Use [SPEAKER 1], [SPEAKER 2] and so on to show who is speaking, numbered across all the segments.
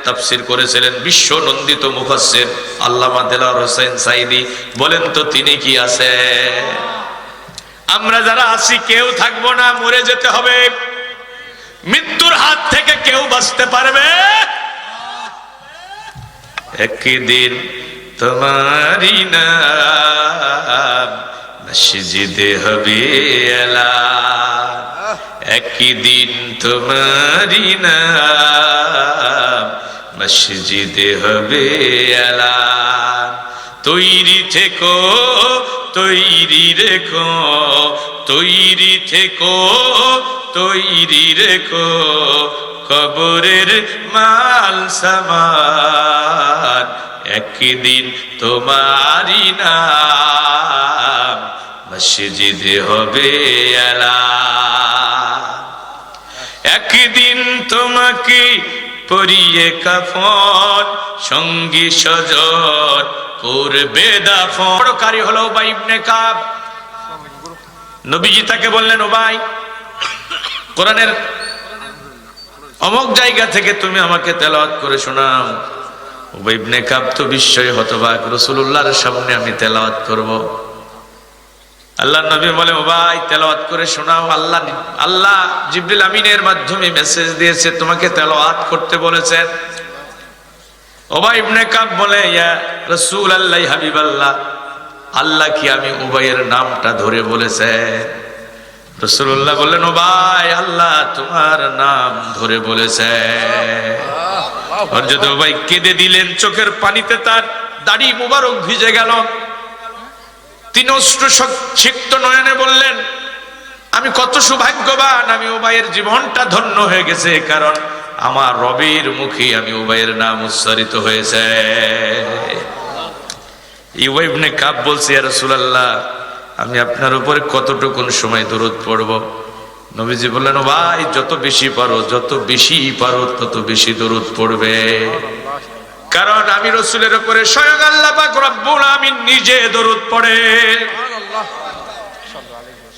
[SPEAKER 1] তাফসীর করেছিলেন বিশ্ব নন্দিত মুফাসসির আল্লামা দেলাওয়ার হোসেন সাঈদী। বলেন তো তিনি কি আছে? আমরা যারা আছি কেউ থাকবো না, মরে যেতে হবে। মৃত্যুর হাত থেকে কেউ বাঁচতে পারবে? একদিন তোমারি নাম মসজিদে হবে এলান, একদিন তোমারি নাম মসজিদে হবে এলান। তৈরি থেকো, তৈরি রেখো, তৈরি থেকো, তৈরি রেখো, কবরের মাল সামান একদিন তোমারি নাম মসজিদে হবে এলান। একদিন তোমাকে পরিয়ে কাফন, সঙ্গী সজন করবে দাফন। বড়কারী হলো উবাই ইবনে কাব। নবীজি তাকে বললেন, উবাই, কোরআনের অমুক জায়গা থেকে তুমি আমাকে তেলাওয়াত করে শোনাও। উবাই ইবনে কাব তো বিস্ময়ে হতবাক, রাসূলুল্লাহর সামনে আমি তেলাওয়াত করব? আল্লাহর নবী বলে, উবাই তেলাওয়াত করে শোনাও। আল্লাহ জিবরিল আমিনের মাধ্যমে মেসেজ দিয়েছে, তোমাকে তেলাওয়াত করতে বলেছেন। উবাই ইবনে কাব বলে, ইয়া রাসূলুল্লাহ, হাবিবাল্লাহ, আল্লাহ কি আমি উবাইয়ের নামটা ধরে বলেছে? রাসূলুল্লাহ বললেন, উবাই, আল্লাহ তোমার নাম ধরে বলেছে। হযরত উবাই কেঁদে দিলেন, চোখের পানিতে তার দাড়ি মুবারক ভিজে গেল। তিনি অশ্রুসিক্ত নয়নে বললেন, আমি কত সৌভাগ্যবান, আমি উবাইয়ের জীবনটা ধন্য হয়ে গেছে, কারণ আমার রবের মুখে আমি উবাইয়ের নাম উচ্চারিত হয়েছে। উবাই ইবনে কাব বলছে, ইয়া রাসূলুল্লাহ, আমি আপনার উপরে কতটুকুন সময় দরুদ পড়ব? নবীজি বললেন, ভাই যত বেশি পারো, যত বেশি পারো তত বেশি দরুদ পড়বে, কারণ আমি রাসূলের উপরে স্বয়ং আল্লাহ পাক রব্বুল আমিন নিজে দরুদ পড়ে।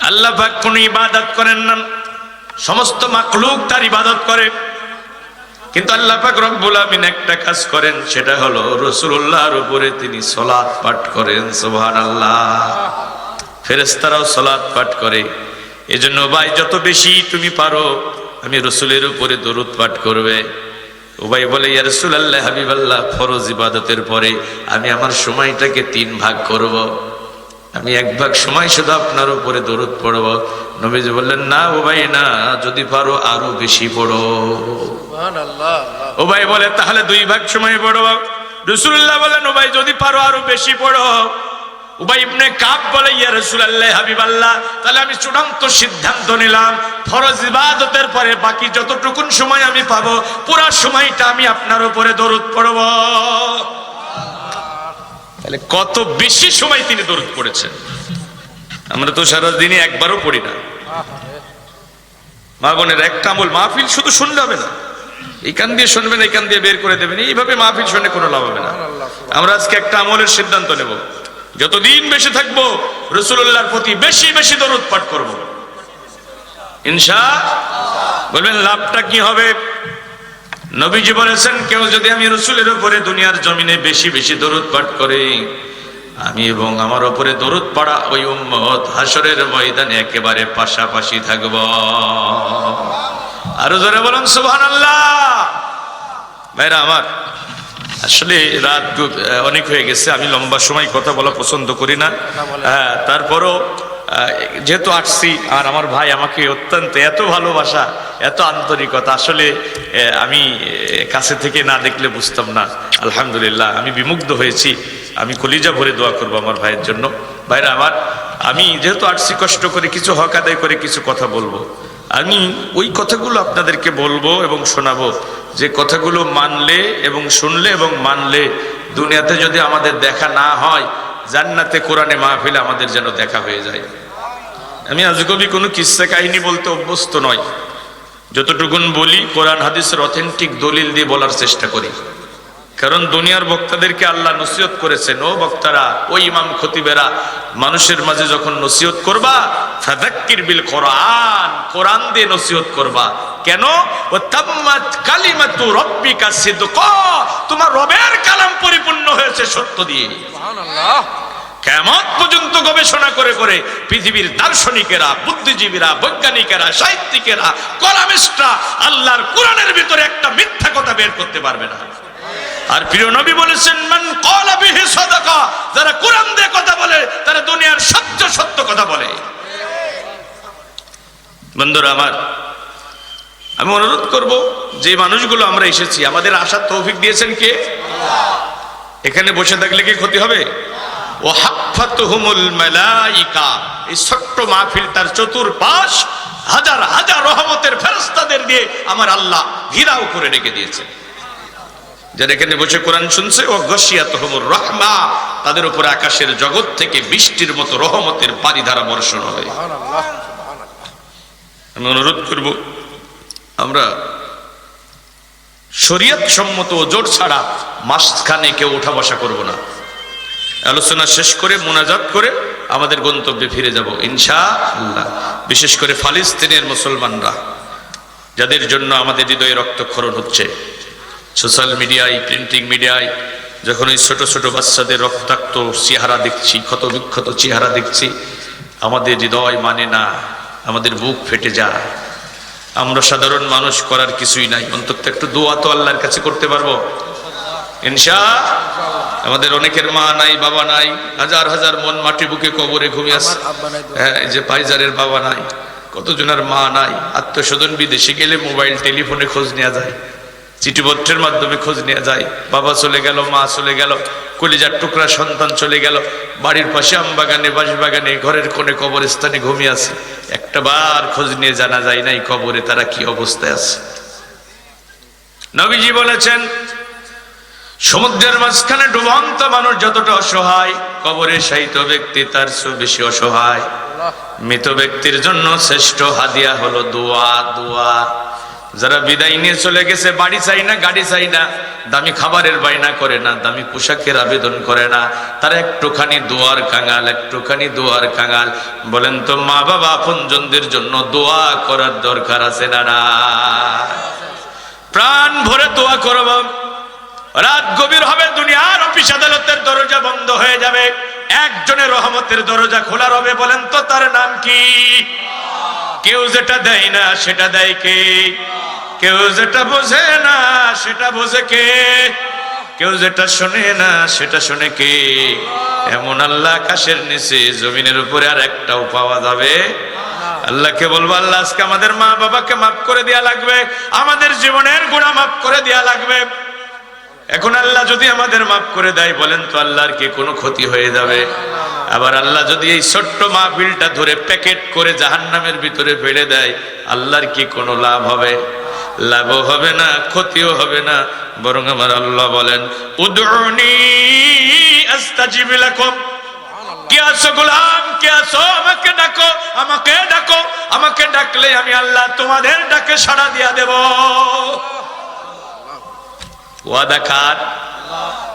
[SPEAKER 1] আল্লাহ পাক কোন ইবাদত করেন না, সমস্ত মাখলুক তার ইবাদত করে, কিন্তু আল্লাহ পাক রব্বুল আমিন একটা কাজ করেন, সেটা হলো রাসূলুল্লাহর উপরে তিনি সালাত পাঠ করেন। সুবহানাল্লাহ। ফেরেশতারাও সালাত পাঠ করে। এজন্য ভাই যত বেশি তুমি পারো আমি রাসূলের উপরে দরুদ পাঠ করবে। উবাই বলে, ইয়া রাসূলুল্লাহ, হাবিবাল্লাহ, ফরজ ইবাদতের পরে আমি আমার সময়টাকে 3 ভাগ করব, আমি 1 ভাগ সময় শুধু আপনার উপরে দরুদ পড়ব। নবীজি বললেন, না উবাই না, যদি পারো আরো বেশি পড়ো। সুবহানাল্লাহ। উবাই বলে, তাহলে 2 ভাগ সময় পড়ব। রাসূলুল্লাহ বলেন, উবাই যদি পারো আরো বেশি পড়ো। উবাই ইবনে কাব বলে, ইয়া রাসূলুল্লাহ, হাবিবাল্লাহ, তাহলে আমি চূড়ান্ত সিদ্ধান্ত নিলাম, ফরজ ইবাদতের পরে বাকি যতটুকুন সময় আমি পাবো পুরো সময়টা আমি আপনার উপরে দরুদ পড়ব। তাহলে কত বেশি সময় তিনি দরুদ পড়েছেন। আমরা তো সারা দিনে একবারও পড়ি না। মা বোনের একটা আমল, মাহফিল শুধু শুনলে হবে না, এই কান দিয়ে শুনবেন, এই কান দিয়ে বের করে দেবেন, এইভাবে মাহফিল শুনে কোনো লাভ হবে না। আমরা আজকে একটা আমলের সিদ্ধান্ত নেব, যতদিন বেশি থাকবো রাসূলুল্লাহর প্রতি বেশি বেশি দরুদ পাঠ করব ইনশাআল্লাহ। বলবেন লাভটা কি হবে? নবীজি বলেছেন, কেউ যদি আমি রাসূলের উপরে দুনিয়ার জমিনে বেশি বেশি দরুদ পাঠ করে, আমি এবং আমার উপরে দরুদ পড়া ওই উম্মত হাসরের ময়দানে একেবারে পাশাপাশি থাকব। আরো জোরে বলুন সুবহানাল্লাহ। ভাইরা আমার, আসলে রাত অনেক হয়ে গেছে, আমি লম্বা সময় কথা বলা পছন্দ করি না। তারপরও যেহেতু আসছি, আর আমার ভাই আমাকে অত্যন্ত এত ভালোবাসা, এত আন্তরিকতা, আসলে আমি কাছে থেকে না দেখলে বুঝতাম না। আলহামদুলিল্লাহ, আমি বিমুগ্ধ হয়েছি। আমি কলিজা ভরে দোয়া করবো আমার ভাইয়ের জন্য। ভাইরা আমার, আমি যেহেতু আসছি কষ্ট করে, কিছু হক আদায় করে কিছু কথা বলবো। আমি ওই কথাগুলো আপনাদেরকে বলবো এবং শোনাবো, যে কথাগুলো মানলে এবং শুনলে এবং মানলে দুনিয়াতে যদি আমাদের দেখা না হয়, জান্নাতে কোরআনে মাহফিলে আমাদের যেন দেখা হয়ে যায়। আমি আজগবি কোনো কিস্সা কাহিনী বলতে অভ্যস্ত নয়, যতটুকুন বলি কোরআন হাদিসের অথেন্টিক দলিল দিয়ে বলার চেষ্টা করি। কারণ দুনিয়ার বক্তাদেরকে আল্লাহ নসিহত করেছেন, ও বক্তারা, ও ইমাম খতিবেরা, মানুষের মাঝে যখন নসিহত করবা, ফাযাক্কির বিল কোরআন, কোরআন দিয়ে নসিহত করবা। কেন? ও তাম্মাত কালিমাতু রাব্বিকা সিদকা, তোমার রবের কালাম পরিপূর্ণ হয়েছে সত্য দিয়ে। সুবহানাল্লাহ। কিয়ামত পর্যন্ত গবেষণা করে করে পৃথিবীর দার্শনিকেরা, বুদ্ধিজীবীরা, বৈজ্ঞানিকেরা, সাহিত্যিকেরা, কলামিস্টরা আল্লাহর কোরআনের ভিতরে একটা মিথ্যা কথা বের করতে পারবে না। আর প্রিয় নবী বলেছেন, মান ক্বালা বিহি সাদাকা, যারা কোরআন দিয়ে কথা বলে তারা দুনিয়ার সবচেয়ে সত্য কথা বলে। বন্ধুরা আমার, আমি অনুরোধ করব, যে মানুষগুলো আমরা এসেছি আমাদের আসার তৌফিক দিয়েছেন কে? এখানে বসে থাকলে কি ক্ষতি হবে? ও হাফাতুহুমুল মালাইকা, এই ছোট্ট মাহফিল তার চতুর্পাশ হাজার হাজার রহমতের ফেরেশতাদের দিয়ে আমার আল্লাহ ঘিরাও করে রেখে দিয়েছে। যারা এখানে বসে কোরআন শুনছে, ও গশিয়াতুহুমুর রাহমা, তাদের উপর আকাশের জগৎ থেকে বৃষ্টির মতো রহমতের বারিধারা বর্ষণ হয়। আমি অনুরোধ করব, আমরা শরীয়ত সম্মত ওজোর ছাড়া মাঝখানে কেউ উঠা বসা করব না। আলোচনা শেষ করে মোনাজাত করে আমাদের গন্তব্যে ফিরে যাব ইনশাআল্লাহ। বিশেষ করে ফিলিস্তিনের মুসলমানরা, যাদের জন্য আমাদের হৃদয়ে রক্তক্ষরণ হচ্ছে, সোশ্যাল মিডিয়ায়, প্রিন্টিং মিডিয়ায় যখন ওই ছোট ছোট বাচ্চাদের রক্তাক্ত চেহারা দেখছি, ক্ষত বিক্ষত চেহারা দেখছি, আমাদের হৃদয় মানে না, আমাদের বুক ফেটে যায়। আমরা সাধারণ মানুষ, করার কিছুই নাই, অন্তত একটু দোয়া তো আল্লাহর কাছে করতে পারবো ইনশাআল্লাহ। আমাদের অনেকের মা নাই, বাবা নাই, হাজার হাজার মন মাটি বুকে কবরে ঘুমিয়ে আছে। হ্যাঁ, এই যে পাইজারের বাবা নাই, কতজনের মা নাই। আত্মস্বজন বিদেশে গেলে মোবাইল টেলিফোনে খোঁজ নেওয়া যায়, চিঠিপত্রের মাধ্যমে খোঁজ নেওয়া যায়। বাবা চলে গেল, মা চলে গেল, কলিজার টুকরা সন্তান চলে গেল, বাড়ির পাশে আমবাগানে, বাঁশবাগানে, ঘরের কোণে কবরস্থানে ঘুমিয়ে আছে। একটা বার খোঁজ নিয়ে জানা যায় নাই কবরে তারা কি অবস্থায় আছে। নবীজি বলেছেন, সমুদ্রের মাঝখানে ডুবন্ত মানুষ যতটা অসহায়, কবরে শায়িত ব্যক্তি তার চেয়ে বেশি অসহায়। মৃত ব্যক্তির জন্য শ্রেষ্ঠ হাদিয়া হলো দোয়া। দোয়া। যারা বিদায় নিয়ে চলে গেছে, বাড়ি চাই না, গাড়ি চাই না, দামি খাবারের বায়না করে না, দামি পোশাকের আবেদন করে না, তারা একটুখানি দোয়ার কাঙাল, একটুখানি দোয়ার কাঙাল। বলেন তো, মা বাবা আপনজনদের জন্য দোয়া করার দরকার আছে না? না, প্রাণ ভরে দোয়া করব। রাত গভীর হবে, দুনিয়ার অফিস আদালতের দরজা বন্ধ হয়ে যাবে, একজনের রহমতের দরজা খোলা হবে। বলেন তো তার নাম কি? কেউ যেটা দেয় না সেটা দেয় কে? কেউ যেটা বোঝে না সেটা বোঝে কে? কেউ যেটা শোনে না সেটা শোনে কে? এমন আল্লাহ আকাশের নিচে জমিনের উপরে আর একটাও পাওয়া যাবে? আল্লাহকে বলবো, আল্লাহ আজকে আমাদের মা বাবাকে মাফ করে দেয়া লাগবে, আমাদের জীবনের গুনাহ মাফ করে দেয়া লাগবে। এখন আল্লাহ যদি আমাদের মাফ করে দেয়, বলেন তো আল্লাহর কি কোনো ক্ষতি হয়ে যাবে? আবার আল্লাহ যদি এই ছোট্ট মাহফিলটা ধরে প্যাকেট করে জাহান্নামের ভিতরে ফেলে দেয়, আল্লাহর কি কোনো লাভ হবে? লাভও হবে না, ক্ষতিও হবে না। বরং আমার আল্লাহ বলেন, উদউনি আস্তাজিব লাকুম। কে আছো গোলাম, কে আছো? আমাকে ডাকো, আমাকে ডাকো, আমাকে ডাকলে আমি আল্লাহ তোমাদের ডাকে সাড়া দিয়া দেব। ওয়াদা কার?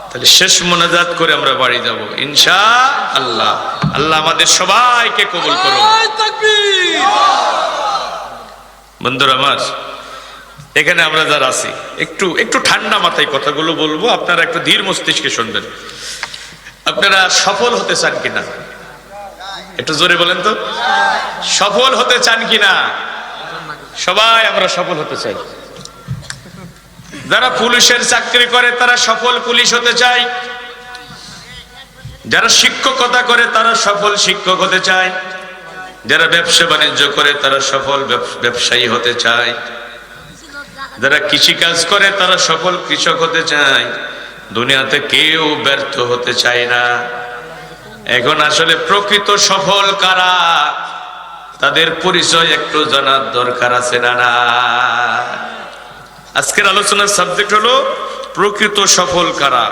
[SPEAKER 1] তাহলে শেষ মোনাজাত করে আমরা বাড়ি যাব ইনশাআল্লাহ। আল্লাহ আমাদের সবাইকে কবুল করুন। বন্ধুরা আমার, এখানে আমরা যারা আছি, একটু একটু ঠান্ডা মাথায় কথাগুলো বলবো, আপনারা একটু ধীর মস্তিষ্কে শুনবেন। আপনারা সফল হতে চান কিনা? একটু জোরে বলেন তো, সফল হতে চান কিনা? সবাই আমরা সফল হতে চাই। যারা পুলিশের চাকরি করে তারা সফল পুলিশ হতে চায়, যারা শিক্ষকতা করে তারা সফল শিক্ষক হতে চায়, যারা ব্যবসা বাণিজ্য করে তারা সফল ব্যবসায়ী হতে চায়, যারা কৃষিকাজ করে তারা সফল কৃষক হতে চায়। দুনিয়াতে কেউ ব্যর্থ হতে চায় না। এখন আসলে প্রকৃত সফল কারা, তাদের পরিচয় একটু জানার দরকার আছে না? না, আজকের আলোচনার সাবজেক্ট হলো প্রকৃত সফল কারা।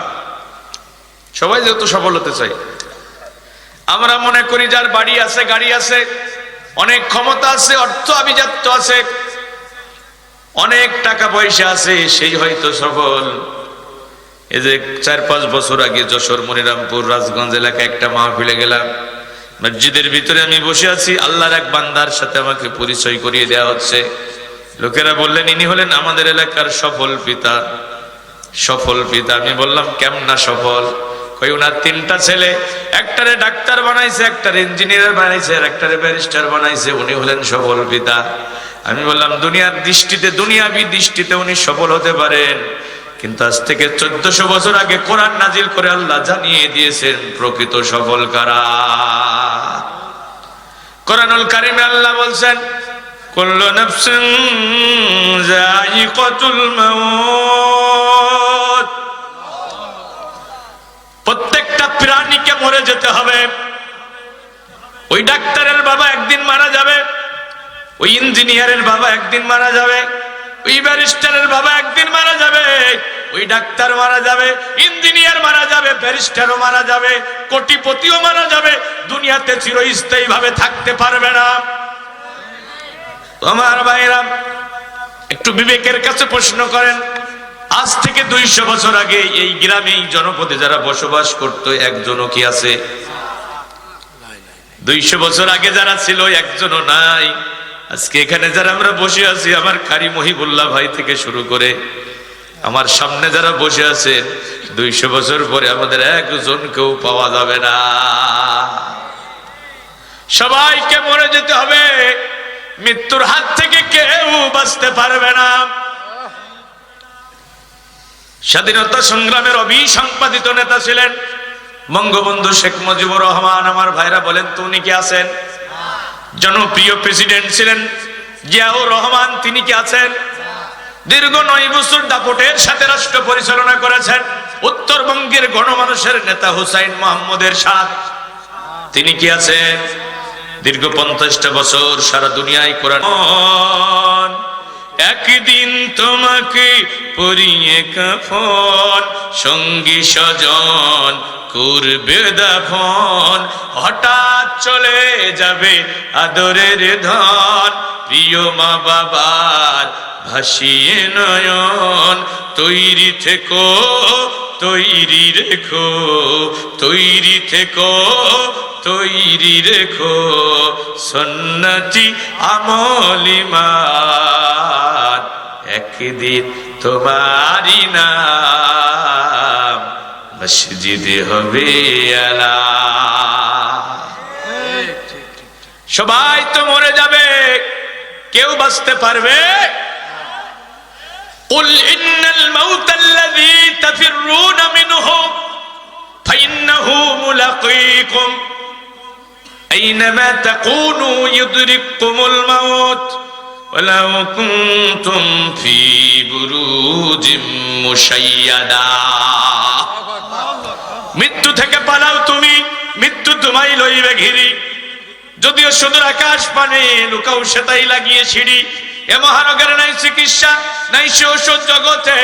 [SPEAKER 1] সবাই যেহেতু সফল হতে চাই, আমরা মনে করি যার বাড়ি আছে, গাড়ি আছে, অনেক ক্ষমতা আছে, অর্থ আভিজাত্য আছে, অনেক টাকা পয়সা আছে, সেই হয়তো সফল। এই যে 4-5 বছর আগে যশোর, মনিরামপুর, রাজগঞ্জ এলাকায় একটা মাহফিলে গেলাম। মসজিদের ভিতরে আমি বসে আছি, আল্লাহর এক বান্দার সাথে আমাকে পরিচয় করিয়ে দেওয়া হচ্ছে। লোকেরা বললেন ইনি হলেন আমাদের এলাকার সফল পিতা। সফল পিতা। আমি বললাম কেমনা সফল? কই ওনার 3টা ছেলে, একটারে ডাক্তার বানাইছে, একটারে ইঞ্জিনিয়ার বানাইছে, আর একটারে ব্যারিস্টার বানাইছে, উনি হলেন সফল পিতা। আমি বললাম দুনিয়ার দৃষ্টিতে, দুনিয়াবি দৃষ্টিতে উনি সফল হতে পারেন, কিন্তু আজ থেকে 1400 বছর আগে কোরআন নাজিল করে আল্লাহ জানিয়ে দিয়েছেন প্রকৃত সফল কারা। কোরআনুল কারীমে আল্লাহ বলছেন কুল্লু নাফসিন যায়িকাতুল মাউত, প্রত্যেকটা প্রাণীকে মরে যেতে হবে। ওই ডাক্তারের বাবা একদিন মারা যাবে, ওই ইঞ্জিনিয়ারের বাবা একদিন মারা যাবে, ওই ব্যারিস্টারের বাবা একদিন মারা যাবে, ওই ডাক্তার মারা যাবে, ইঞ্জিনিয়ার মারা যাবে, ব্যারিস্টারও মারা যাবে, কোটিপতিও মারা যাবে, দুনিয়াতে চিরস্থায়ী ভাবে থাকতে পারবে না। আমার ভাইরা একটু বিবেকের কাছে প্রশ্ন করেন, আজ থেকে 200 বছর আগে এই গ্রামে, এই জনপদে যারা বসবাস করত একজনও কি আছে? 200 বছর আগে যারা ছিল একজনও নাই। আজকে এখানে যারা আমরা বসে আছি, আমার কারি মহিবুল্লাহ ভাই থেকে শুরু করে আমার সামনে যারা বসে আছে, 200 বছর পরে আমাদের একজনকেও পাওয়া যাবে না। সবাইকে মরে যেতে হবে, মৃত্যুর হাত থেকে কেউ বাঁচতে পারবে না। স্বাধীনতা সংগ্রামের অবিসংবাদিত নেতা ছিলেন বঙ্গবন্ধু শেখ মুজিবুর রহমান। আমার ভাইরা বলেন তো উনি কি আছেন? জনপ্রিয় প্রেসিডেন্ট ছিলেন জিয়াউর রহমান, তিনি কি আছেন? দীর্ঘ 9 বছর দাপটের সাথে রাষ্ট্র পরিচালনা করেছেন উত্তরবঙ্গের গণমানুষের নেতা হুসাইন মোহাম্মদ এরশাদ, তিনি কি আছেন? দীর্ঘ 50টা বছর সারা দুনিয়ায় কোরআন। একদিন তোমাকে পরিয়ে কাফন, সঙ্গী স্বজন করবে দাফন, হঠাৎ চলে যাবে আদরের ধন, প্রিয় মা বাবার ভাসিয়ে নয়ন। তৈরি থেকো, তৈরি রেখো, তৈরি থেকো, তৈরি রেখো, সুন্নতি আমলিমান, একদিন তোমারই নাম মসজিদে হবে আলা। সবাই তো মরে যাবে, কেউ বাঁচতে পারবে? قل إن الموت الذي تفرون منه فإنه ملاقيكم أينما تكونوا يدرككم الموت ولو كنتم في بروج مشيدة। মৃত্যু থেকে পালাও তুমি, মৃত্যু তোমায় লইবে ঘিরি। যদিও সুদূর আকাশ পানে লুকাও সেটাই লাগিয়ে সিঁড়ি, এ মহানগরে নাই চিকিৎসা, নাই সে ওষুধ জগতে,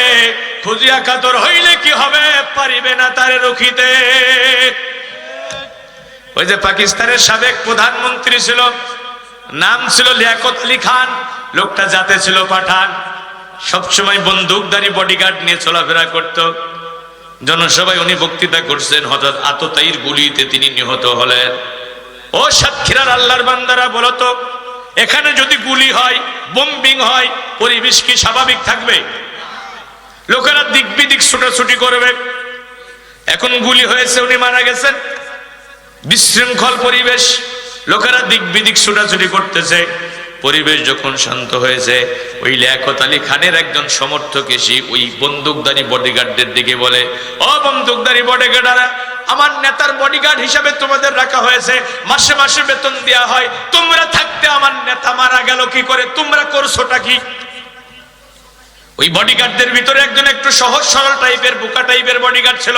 [SPEAKER 1] খুঁজিয়া কাতর হইলে কি হবে, পারিবে না তারে রুখিতে। ওই যে পাকিস্তানের সাবেক প্রধানমন্ত্রী ছিল, নাম ছিল লিয়াকত আলী খান, লোকটা জাতে ছিল পাঠান, সবসময় বন্দুকধারী বডিগার্ড নিয়ে চলাফেরা করত। জনসভায় উনি বক্তৃতা করছেন, হঠাৎ আততায়ীর গুলিতে তিনি নিহত হলেন। ও সাতক্ষীরার আল্লাহর বান্দারা বলতো, এখানে যদি গুলি হয়, বোম্বিং হয়, পরিবেশ কি স্বাভাবিক থাকবে? লোকেরা দিক বিদিক ছুটাছুটি করবে। এখন গুলি হয়েছে, উনি মারা গেছেন, বিশৃঙ্খল পরিবেশ, লোকেরা দিক বিদিক ছুটাছুটি করতেছে। পরিবেশ যখন শান্ত হয়েছে, ওই লিয়াকত আলী খানের একজন সমর্থক এসে ওই বন্দুকধারী বডিগার্ডদের দিকে বলে, ও বন্দুকধারী বডিগার্ডরা, আমার নেতার বডিগার্ড হিসাবে তোমাদের রাখা হয়েছে, মাসে মাসে বেতন দেওয়া হয়, তোমরা থাকতে আমার নেতা মারা গেল কি করে, তোমরা করছোটা কি? ওই বডিগার্ডদের ভিতরে একজন একটু সহজ সরল টাইপের, বোকা টাইপের বডিগার্ড ছিল।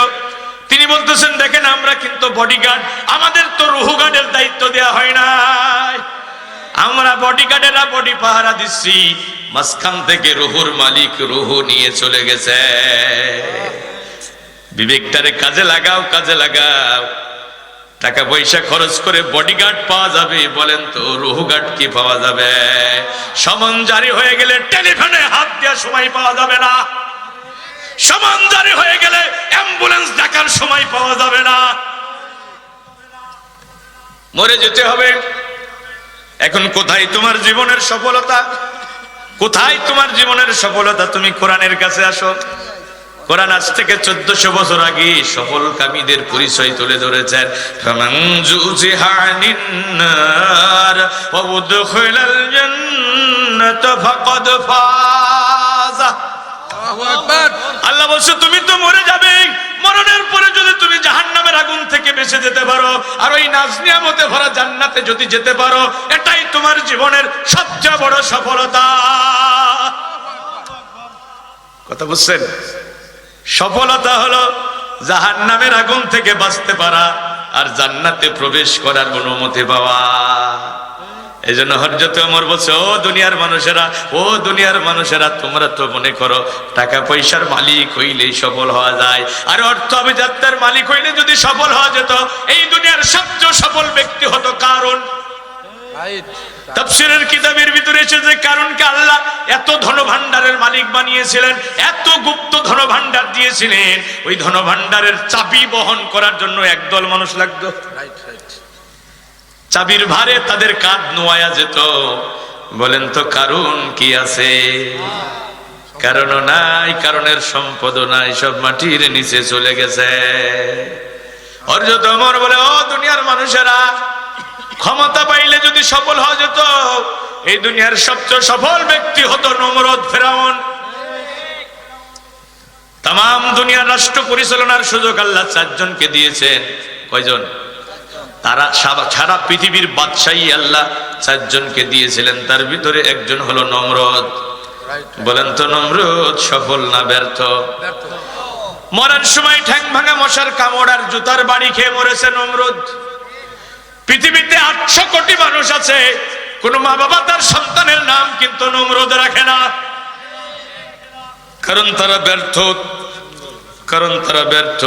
[SPEAKER 1] তিনি বলতেছেন, দেখেন আমরা কিন্তু বডিগার্ড, আমাদের তো রুহু গার্ডের দায়িত্ব দেওয়া হয় না, আমরা বডিগার্ডেরা বডি পাহারা দিচ্ছি, মাঝখান থেকে রুহুর মালিক রুহু নিয়ে চলে গেছে। বিবেকটারে কাজে লাগাও, কাজে লাগাও। টাকা পয়সা খরচ করে বডিগার্ড পাওয়া যাবে, বলেন তো রুহু গার্ড কি পাওয়া যাবে? সমন জারি হয়ে গেলে টেলিফোনে হাত দেওয়ার সময় পাওয়া যাবে না, সমন জারি হয়ে গেলে অ্যাম্বুলেন্স ডাকার সময় পাওয়া যাবে না, মরে যেতে হবে। এখন কোথায় তোমার জীবনের সফলতা? কোথায় তোমার জীবনের সফলতা? তুমি কোরআনের কাছে আসো। কোরআন আজ থেকে 1400 বছর আগে সফল কামীদের পরিচয় তুলে ধরেছেন। ফামান যুযিহা আনিন নার ওয়া উদখিলাল জান্নাতা ফাকাদ ফাজ। আল্লাহু আকবার। আল্লাহ বলছে তুমি তো মরে যাবে, মরণের পরে যদি তুমি জাহান্নামের আগুন থেকে বেঁচে যেতে পারো আর ওই নাজ নিয়ামতে ভরা জান্নাতে যদি যেতে পারো, এটাই তোমার জীবনের সবচেয়ে বড় সফলতা। কথা বুঝছেন? সফলতা হলো জাহান্নামের আগুন থেকে বাঁচতে পারা আর জান্নাতে প্রবেশ করার অনুমতি পাওয়া। এই জন্য হযরত ওমর বলছে, ও দুনিয়ার মানুষেরা, ও দুনিয়ার মানুষেরা, তোমরা তো মনে করো টাকা পয়সার মালিক হইলেই সফল হওয়া যায়, আর অর্থ অভিজাত্যের মালিক হইলে যদি সফল হওয়া যেত, এই দুনিয়ার সবচেয়ে সফল ব্যক্তি হতো কারুন। তাফসীরের কিতাবের ভিতরে এসেছে কারুনকে আল্লাহ এত ধনভাণ্ডারের মালিক বানিয়েছিলেন, এত গুপ্ত ধনভাণ্ডার দিয়েছিলেন, ওই ধনভাণ্ডারের চাবি বহন করার জন্য একদল মানুষ লাগতো। চাবির ভারে তাদের কাঁধ নোয়া যেত। বলেন তো কারুন কি আছে? কারণও নাই, কারণের সম্পদও নাই, সব মাটির নিচে চলে গেছে। হযরত ওমর বলে, ও দুনিয়ার মানুষেরা, ক্ষমতা পাইলে যদি সফল হওয়া যেত, এই দুনিয়ার সবচেয়ে সফল ব্যক্তি হতো নমরুদ, ফেরাউন। তাম দুনিয়ার রাষ্ট্র পরিচালনার সুযোগ আল্লাহ 4 জনকে দিয়েছেন। কয়জন? তারা সারা পৃথিবীর বাদশাহী আল্লাহ 4 জনকে দিয়েছিলেন, তার ভিতরে একজন হলো নমরুদ। বলেন তো নমরুদ সফল না ব্যর্থ? মরার সময় ঠ্যাং ভাঙা মশার কামড় আর জুতার বাড়ি খেয়ে মরেছে নমরুদ। পৃথিবীতে 800 কোটি মানুষ আছে, কোন মা বাবা তার সন্তানের নাম কিন্তু নমরুদ রাখে না, কারণ তারা ব্যর্থ, কারণ তারা ব্যর্থ।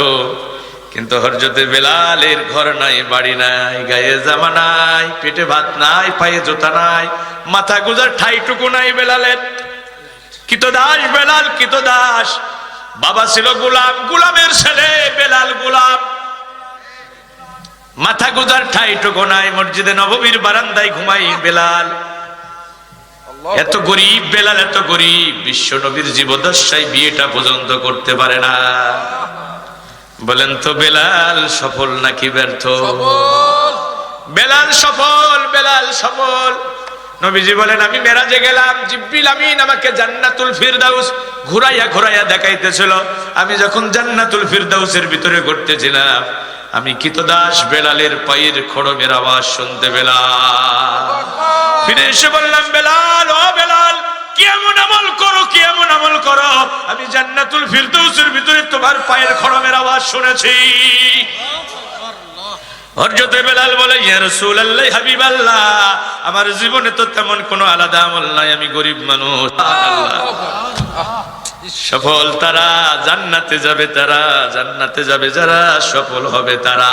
[SPEAKER 1] কিন্তু হযরতে বেলালের ঘর নাই, বাড়ি নাই, গায়ে জামা নাই, পেটে ভাত নাই, পায়ে জুতা নাই, মাথা গোজার ঠাইটুকু নাই বেলালের। কিতদাস বেলাল, কিতদাস। বাবা ছিল গোলাম, গোলামের ছেলে বেলাল গোলাম। মাথা গোজার ঠাইটুকু নাই, মসজিদে নববীর বারান্দায় ঘুমাই বেলাল। এত গরিব বেলাল, এত গরিব, বিশ্ব নবীর জীবদ্দশায় বিয়েটা পর্যন্ত করতে পারে না। বলেন তো বেলাল সফল নাকি ব্যর্থ? বেলাল সফল, বেলাল সফল। নবীজি বলেন, আমি মেরাজে গেলাম, জিবরিল আমিন আমাকে জান্নাতুল ফিরদাউস ঘুরাইয়া ঘুরাইয়া দেখাইতেছিল। আমি যখন জান্নাতুল ফিরদাউসের ভিতরে ঘুরতেছিলাম, আমি কিতদাস বেলালের পায়ের খড়মের আওয়াজ শুনতে পেলাম। ফিরে এসে বললাম, বেলাল, ও বেলাল, কি এমন আমল করো, কি এমন আমল করো, আমি জান্নাতুল ফিরদাউসের ভিতরে তোমার পায়ের খড়মের আওয়াজ শুনেছি। হযরত বেলাল বলে, ইয়া রাসূলুল্লাহ, হাবিবাল্লাহ, আমার জীবনে তো তেমন কোনো আলাদা আমল নাই, আমি গরিব মানুষ। সফল তারা, জান্নাতে যাবে তারা, জান্নাতে যাবে যারা, সফল হবে তারা।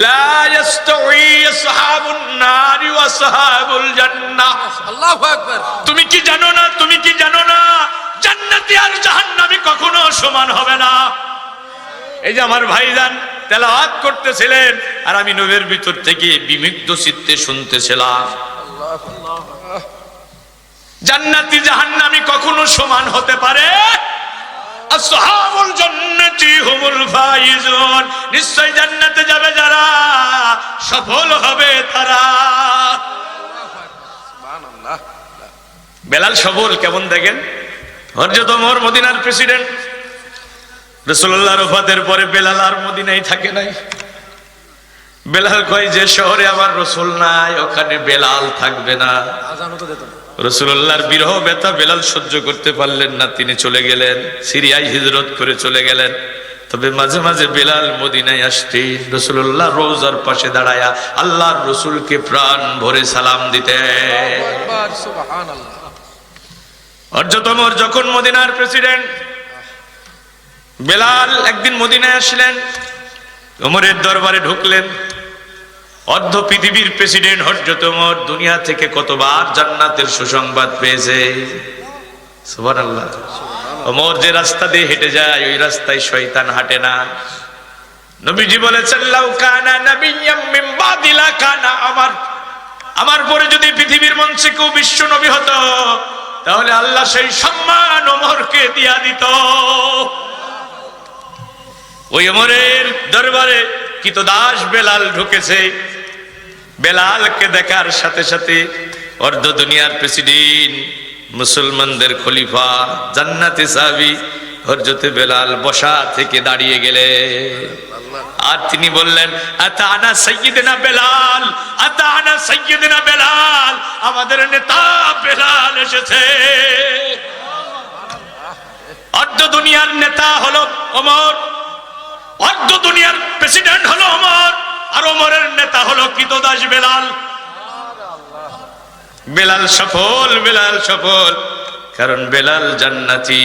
[SPEAKER 1] লা ইস্তাউই আসহাবুন নারি ওয়া আসহাবুল জান্নাহ। আল্লাহু আকবার। তুমি কি জানো না, তুমি কি জানো না, জান্নাতি আর জাহান্নামী কখনো সমান হবে না। এই যে আমার ভাইজান তেলাওয়াত করতেছিলেন, আর আমি নবীর ভিতর থেকে বিমুগ্ধ চিত্তে শুনতেছিলাম। জান্নাতি জাহান্নামী কখনো সমান হতে পারে? আসহাবুল জান্নাতি হুমুল ফাইজুন, নিশ্চয় জান্নাতে যাবে যারা, সফল হবে তারা। সুবহানাল্লাহ। বেলাল সফল কেমন দেখেন? হযরত ওমর মদিনার প্রেসিডেন্ট, রাসূলুল্লাহর ওফাতের পরে বেলাল আর মদিনায় থাকে নাই। বেলাল কয়, যে শহরে আমার রাসূল নাই ওখানে বেলাল থাকবে না। আযানও তো দিত না। রাসূলুল্লাহর বিরহ ব্যথা বেলাল সহ্য করতে পারলেন না, তিনি চলে গেলেন, সিরিয়ায় হিজরত করে চলে গেলেন। তবে মাঝে মাঝে বেলাল মদিনায় আসতেন, রাসূলুল্লাহ রওজার পাশে দাঁড়ায়া আল্লাহর রাসূলকে প্রাণ ভরে সালাম দিতেন। সুবহানাল্লাহ। হযরত ওমর যখন মদিনার প্রেসিডেন্ট, বেলাল একদিন মদিনায় আসলেন, ওমরের দরবারে ঢুকলেন। অর্ধ পৃথিবীর প্রেসিডেন্ট হযরত ওমর দুনিয়া থেকে কতবার জান্নাতের সুসংবাদ পেয়েছে। সুবহানাল্লাহ। ওমর যে রাস্তা দিয়ে হেঁটে যায়, ওই রাস্তায় শয়তান হাঁটে না। নবীজি বলেছেন, লাউ কানা নাবিয়্যাম মিন বাদি লাকানা ওমর। আমার পরে যদি পৃথিবীর মঞ্চে কেউ বিশ্ব নবী হতো, তাহলে আল্লাহ সেই সম্মান ওমরকে দিয়া দিত। ওই ওমরের দরবারে কৃতদাস বেলাল ঢুকেছে। বেলালকে দেখার সাথে সাথে অর্ধ দুনিয়ার প্রেসিডেন্ট, মুসলমানদের খলিফা, জান্নাতি সাহাবী হযরত বেলাল বসা থেকে দাঁড়িয়ে গেলে, আর তিনি বললেন, আতানা সাইয়্যিদনা বেলাল, আতানা সাইয়্যিদনা বেলাল, আমাদের নেতা বেলাল এসেছে। অর্ধ দুনিয়ার নেতা হলো ওমর, অর্ধ দুনিয়ার প্রেসিডেন্ট হলো ওমর, আর ওমরের নেতা হলো কৃতদাস বেলাল। বেলাল সফল, বেলাল সফল, কারণ বেলাল জান্নাতি।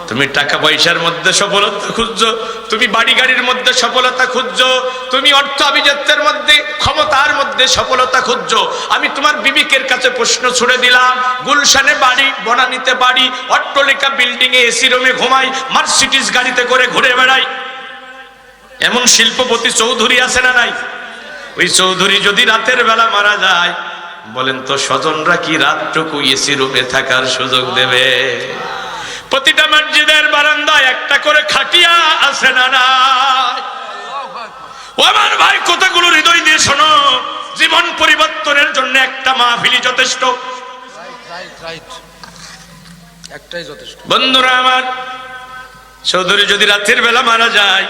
[SPEAKER 1] তুমি টাকা পয়সার মধ্যে সফলতা খুঁজছো, তুমি বাড়ি গাড়ির মধ্যে সফলতা খুঁজছো, তুমি অর্থ আভিজাত্যের মধ্যে, ক্ষমতার মধ্যে সফলতা খুঁজছো। আমি তোমার বিবেকের কাছে প্রশ্ন ছুড়ে দিলাম, গুলশানে বাড়ি, বনানীতে বাড়ি, অট্টালিকা বিল্ডিং এ এসি রুমে ঘুমাই, মার্সিডিজ গাড়িতে করে ঘুরে বেড়াই, এমন শিল্পপতি চৌধুরী আছে না নাই? ওই চৌধুরী যদি রাতের বেলা মারা যায়, বলেন তো স্বজনরা কি রাতটুকু এসি রুমে থাকার সুযোগ দেবে? প্রতিটা মসজিদের বারান্দায় একটা করে খাটিয়া আছে না নাই? ও আমার ভাই, কথাগুলো হৃদয় দিয়ে শোনো। জীবন পরিবর্তনের জন্য একটা মাহফিলই যথেষ্ট, একটাই যথেষ্ট। বন্ধুরা আমার, চৌধুরী যদি রাতের বেলা মারা যায়,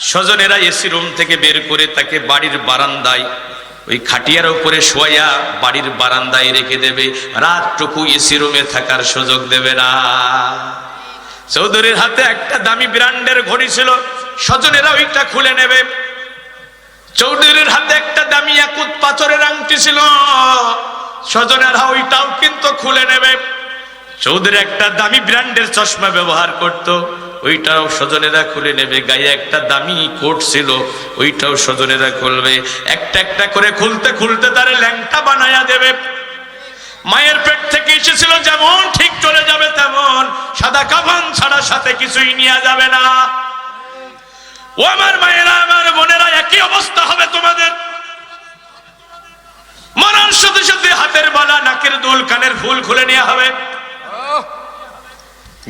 [SPEAKER 1] স্বজনেরা এসি রুম থেকে বের করে তাকে বাড়ির বারান্দায় ওই খাটিয়ার উপরে শোয়া বাড়ির বারান্দায় রেখে দেবে, রাতটুকু এসি রুমে থাকার সুযোগ দেবে না। চৌধুরীর হাতে একটা দামি ব্র্যান্ডের ঘড়ি ছিল, স্বজনেরা ওইটা খুলে নেবে। চৌধুরীর হাতে একটা দামি ইয়াকুত পাথরের আংটি ছিল, স্বজনেরা ওইটাও কিন্তু খুলে নেবে। চৌধুরী একটা দামি ব্র্যান্ডের চশমা ব্যবহার করত, ওইটাও স্বজনেরা খুলে নেবে। গায়ে একটা দামি কোট ছিল, ওইটাও স্বজনেরা খুলবে। একটা একটা করে খুলতে খুলতে তার ল্যাংটা বানায়া দেবে। মায়ের পেট থেকে এসেছিল যেমন, ঠিক চলে যাবে তেমন, সাদা কাফন ছাড়া সাথে কিছুই নিয়ে যাবে না। ও আমার মায়েরা, আমার বোনেরা, একই অবস্থা হবে তোমাদের। মরার সাথে সাথে হাতের বালা, নাকের দুল, কানের ফুল খুলে নেওয়া হবে,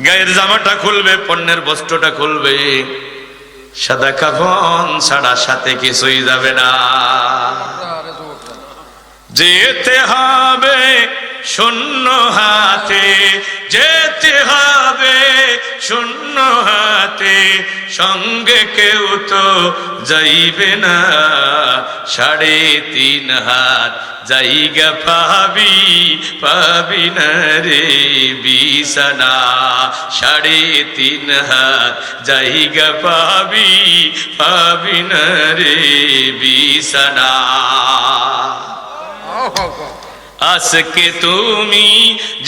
[SPEAKER 1] গায়ের জামাটা খুলবে, পণ্যের বস্ত্রটা খুলবে, সাদা কাফন ছাড়া সাথে কিছুই যাবে না। যেতে হবে শূন্য হাতে, যেতে হবে শূন্য হাতে, সঙ্গে কেউ তো যাইবে না, 3.5 হাত জায়গা পাবি, পাবি না রে বিছানা, 3.5 হাত জায়গা পাবি, পাবি না রে বিছানা। আজকে তুমি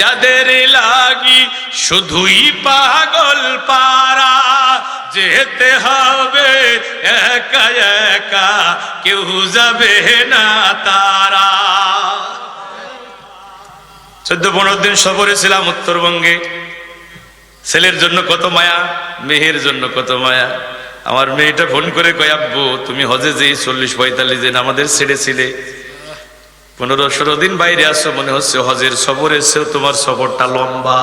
[SPEAKER 1] যাদের লাগি শুধুই পাগল পারা, যেতে হবে একা একা, কেউ যাবে না তারা। 14-15 দিন সফরে ছিলাম উত্তরবঙ্গে। ছেলের জন্য কত মায়া, মেয়ের জন্য কত মায়া। আমার মেয়েটা ফোন করে কয়, আব্বু তুমি হজে যে 40-45 দিন আমাদের ছেড়েছিলে, 15-16 দিন বাইরে আসো, মনে হচ্ছে হজের সফরের চেয়েও তোমার সফরটা লম্বা,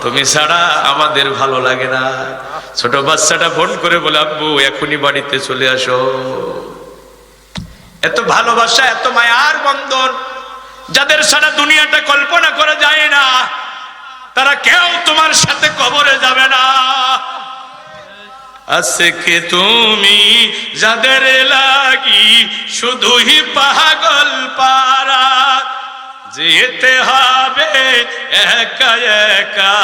[SPEAKER 1] তুমি ছাড়া আমাদের ভালো লাগে না। ছোট বাচ্চাটা ফোন করে বলে, আব্বু এখনই বাড়িতে চলে আসো। এত ভালোবাসা, এত মায়ার বন্ধন, যাদের সারা দুনিয়াটা কল্পনা করা যায় না, তারা কেউ তোমার সাথে কবরে যাবে না। আজকে তুমি যাদের লাগি শুধুই পাগল পারা, যেতে হবে একা একা,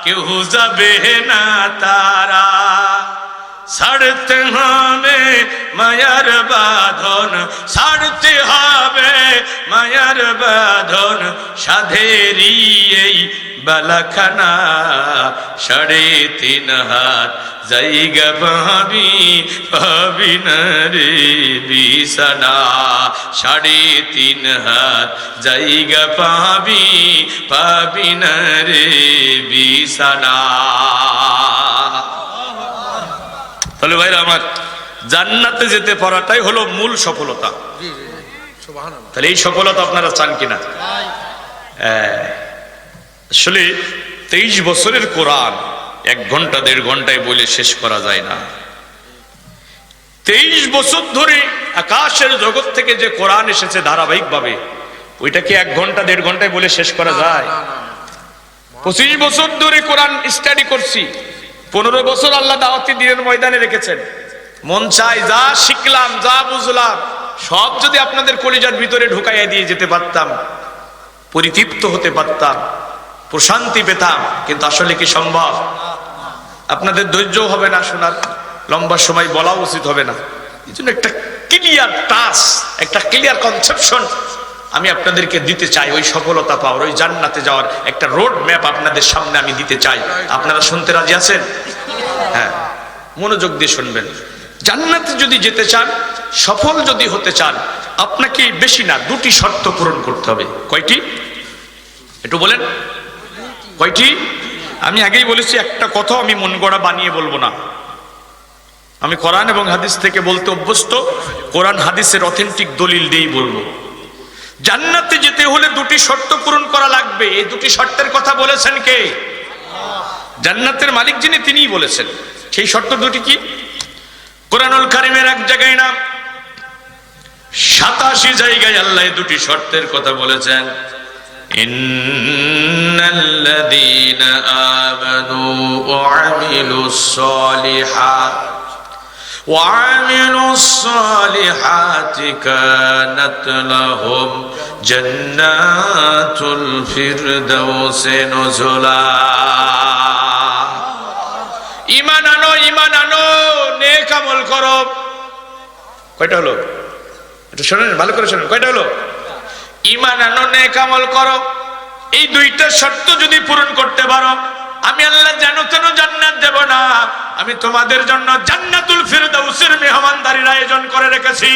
[SPEAKER 1] কেউ যাবে না তারা। ছাড়তে হবে মায়ার বাঁধন, ছাড়তে হবে মায়ার বাঁধন, সাধেরি এই বালাখানা, 3.5 হাত জায়গা পাবি, পাবি না রে বিছানা, 3.5 হাত জায়গা পাবি, পাবি না রে বিছানা। তাহলে ভাইরা আমার, জান্নাতে যেতে পারাটাই হলো মূল সফলতা। তাহলে এই সফলতা আপনারা চান কিনা? আসলে 23 বছরের কোরআন 1 ঘন্টা 1.5 ঘন্টায় বলে শেষ করা যায় না। 23 বছর ধরে আকাশের জগৎ থেকে যে কোরআন এসেছে ধারাবাহিকভাবে, ওইটা কি 1 ঘন্টা 1.5 ঘন্টায় বলে শেষ করা যায়? 25 বছর ধরে কোরআন স্টাডি করছি। 15 বছর আল্লাহ দাওয়াতি দ্বীনের ময়দানে রেখেছেন। মন চায় যা শিখলাম, যা বুঝলাম সব যদি আপনাদের কলিজার ভিতরে ঢুকাইয়া দিয়ে যেতে পারতাম, পরিতৃপ্ত হতে পারতাম, প্রশান্তি পেতাম, কিন্তু আসলে কি সম্ভব? আপনাদের ধৈর্য হবে না শোনার, লম্বা সময় বলা উচিত হবে না। এই জন্য একটা ক্লিয়ার টাচ, একটা ক্লিয়ার কনসেপশন আমি আপনাদেরকে দিতে চাই। ওই সফলতা পাওয়ার, ওই জান্নাতে যাওয়ার একটা রোড ম্যাপ আপনাদের সামনে আমি দিতে চাই। আপনারা শুনতে রাজি আছেন? হ্যাঁ, মনোযোগ দিয়ে শুনবেন। জান্নাতে যদি যেতে চান, সফল যদি হতে চান, আপনাকে বেশি না 2টি শর্ত পূরণ করতে হবে। কয়টি? একটু বলেন কয়টি? আমি আগেই বলেছি, একটা কথা আমি মন গড়া বানিয়ে বলবো না। আমি কোরআন এবং হাদিস থেকে বলতে অভ্যস্ত, কোরআন হাদিসের অথেন্টিক দলিল দিয়েই বলবো। জান্নাতে যেতে হলে 2টি শর্ত পূরণ করা লাগবে। এই 2টি শর্তের কথা বলেছেন কে? জান্নাতের মালিক যিনি, তিনিই বলেছেন। সেই শর্ত 2টি কি? কোরআনুল কারীমের এক জায়গায় না 87 জায়গায় আল্লাহ 2টি শর্তের কথা বলেছেন। ইন্নাল্লাযীনা আমানু ওয়া আমিলুস সালিহাত وعملوا الصالحات كانت لهم جنات الفردوس نزلا। ঈমান আনো, নেক আমল করো। কয়টা হলো? এটা শুনেন, ভালো করে শুনেন। কয়টা হলো? ঈমান আনো, নেক আমল করো। এই 2টা শর্ত যদি পূরণ করতে পারো, আমি আল্লাহ যেন তেন জান্নাত দেব না, আমি তোমাদের জন্য জান্নাতুল ফিরদাউসের মেহমানদারির আয়োজন করে রেখেছি।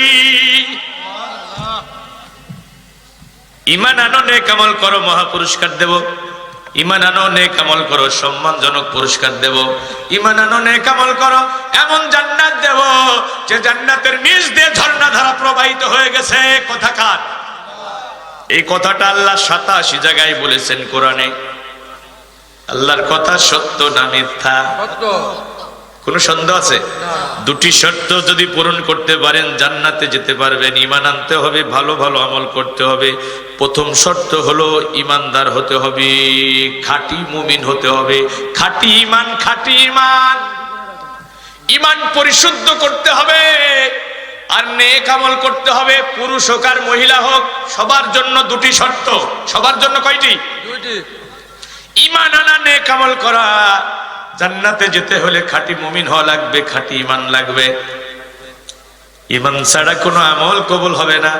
[SPEAKER 1] ঈমান আনো, নেক আমল করো, মহা পুরস্কার দেব। ঈমান আনো, নেক আমল করো, সম্মানজনক পুরস্কার দেব। ঈমান আনো, নেক আমল করো, এমন জান্নাত দেব যে জান্নাতের নিচ দিয়ে ঝর্ণাধারা প্রবাহিত হয়ে গেছে। কথা কার? এই কথাটা আল্লাহ 87 জায়গায় বলেছেন কোরআনে। আল্লাহর কথা সত্য না মিথ্যা? কোন সন্দেহ আছে? 2টি শর্ত যদি পূরণ করতে পারেন, জান্নাতে যেতে পারবেন। ঈমান আনতে হবে, ভালো ভালো আমল করতে হবে। প্রথম শর্ত হলো ঈমানদার হতে হবে, খাঁটি মুমিন হতে হবে। খাঁটি ঈমান, খাঁটি ঈমান। ঈমান পরিশুদ্ধ করতে হবে আর নেক আমল করতে হবে। পুরুষ হোক আর মহিলা হোক, সবার জন্য 2টি শর্ত। সবার জন্য কয়টি? 2টি। ঈমান আনা, নেক আমল করা। জান্নাতে যেতে হলে খাঁটি মুমিন হওয়া লাগবে, খাঁটি ঈমান লাগবে। ঈমান ছাড়া কোনো আমল কবুল হবে না।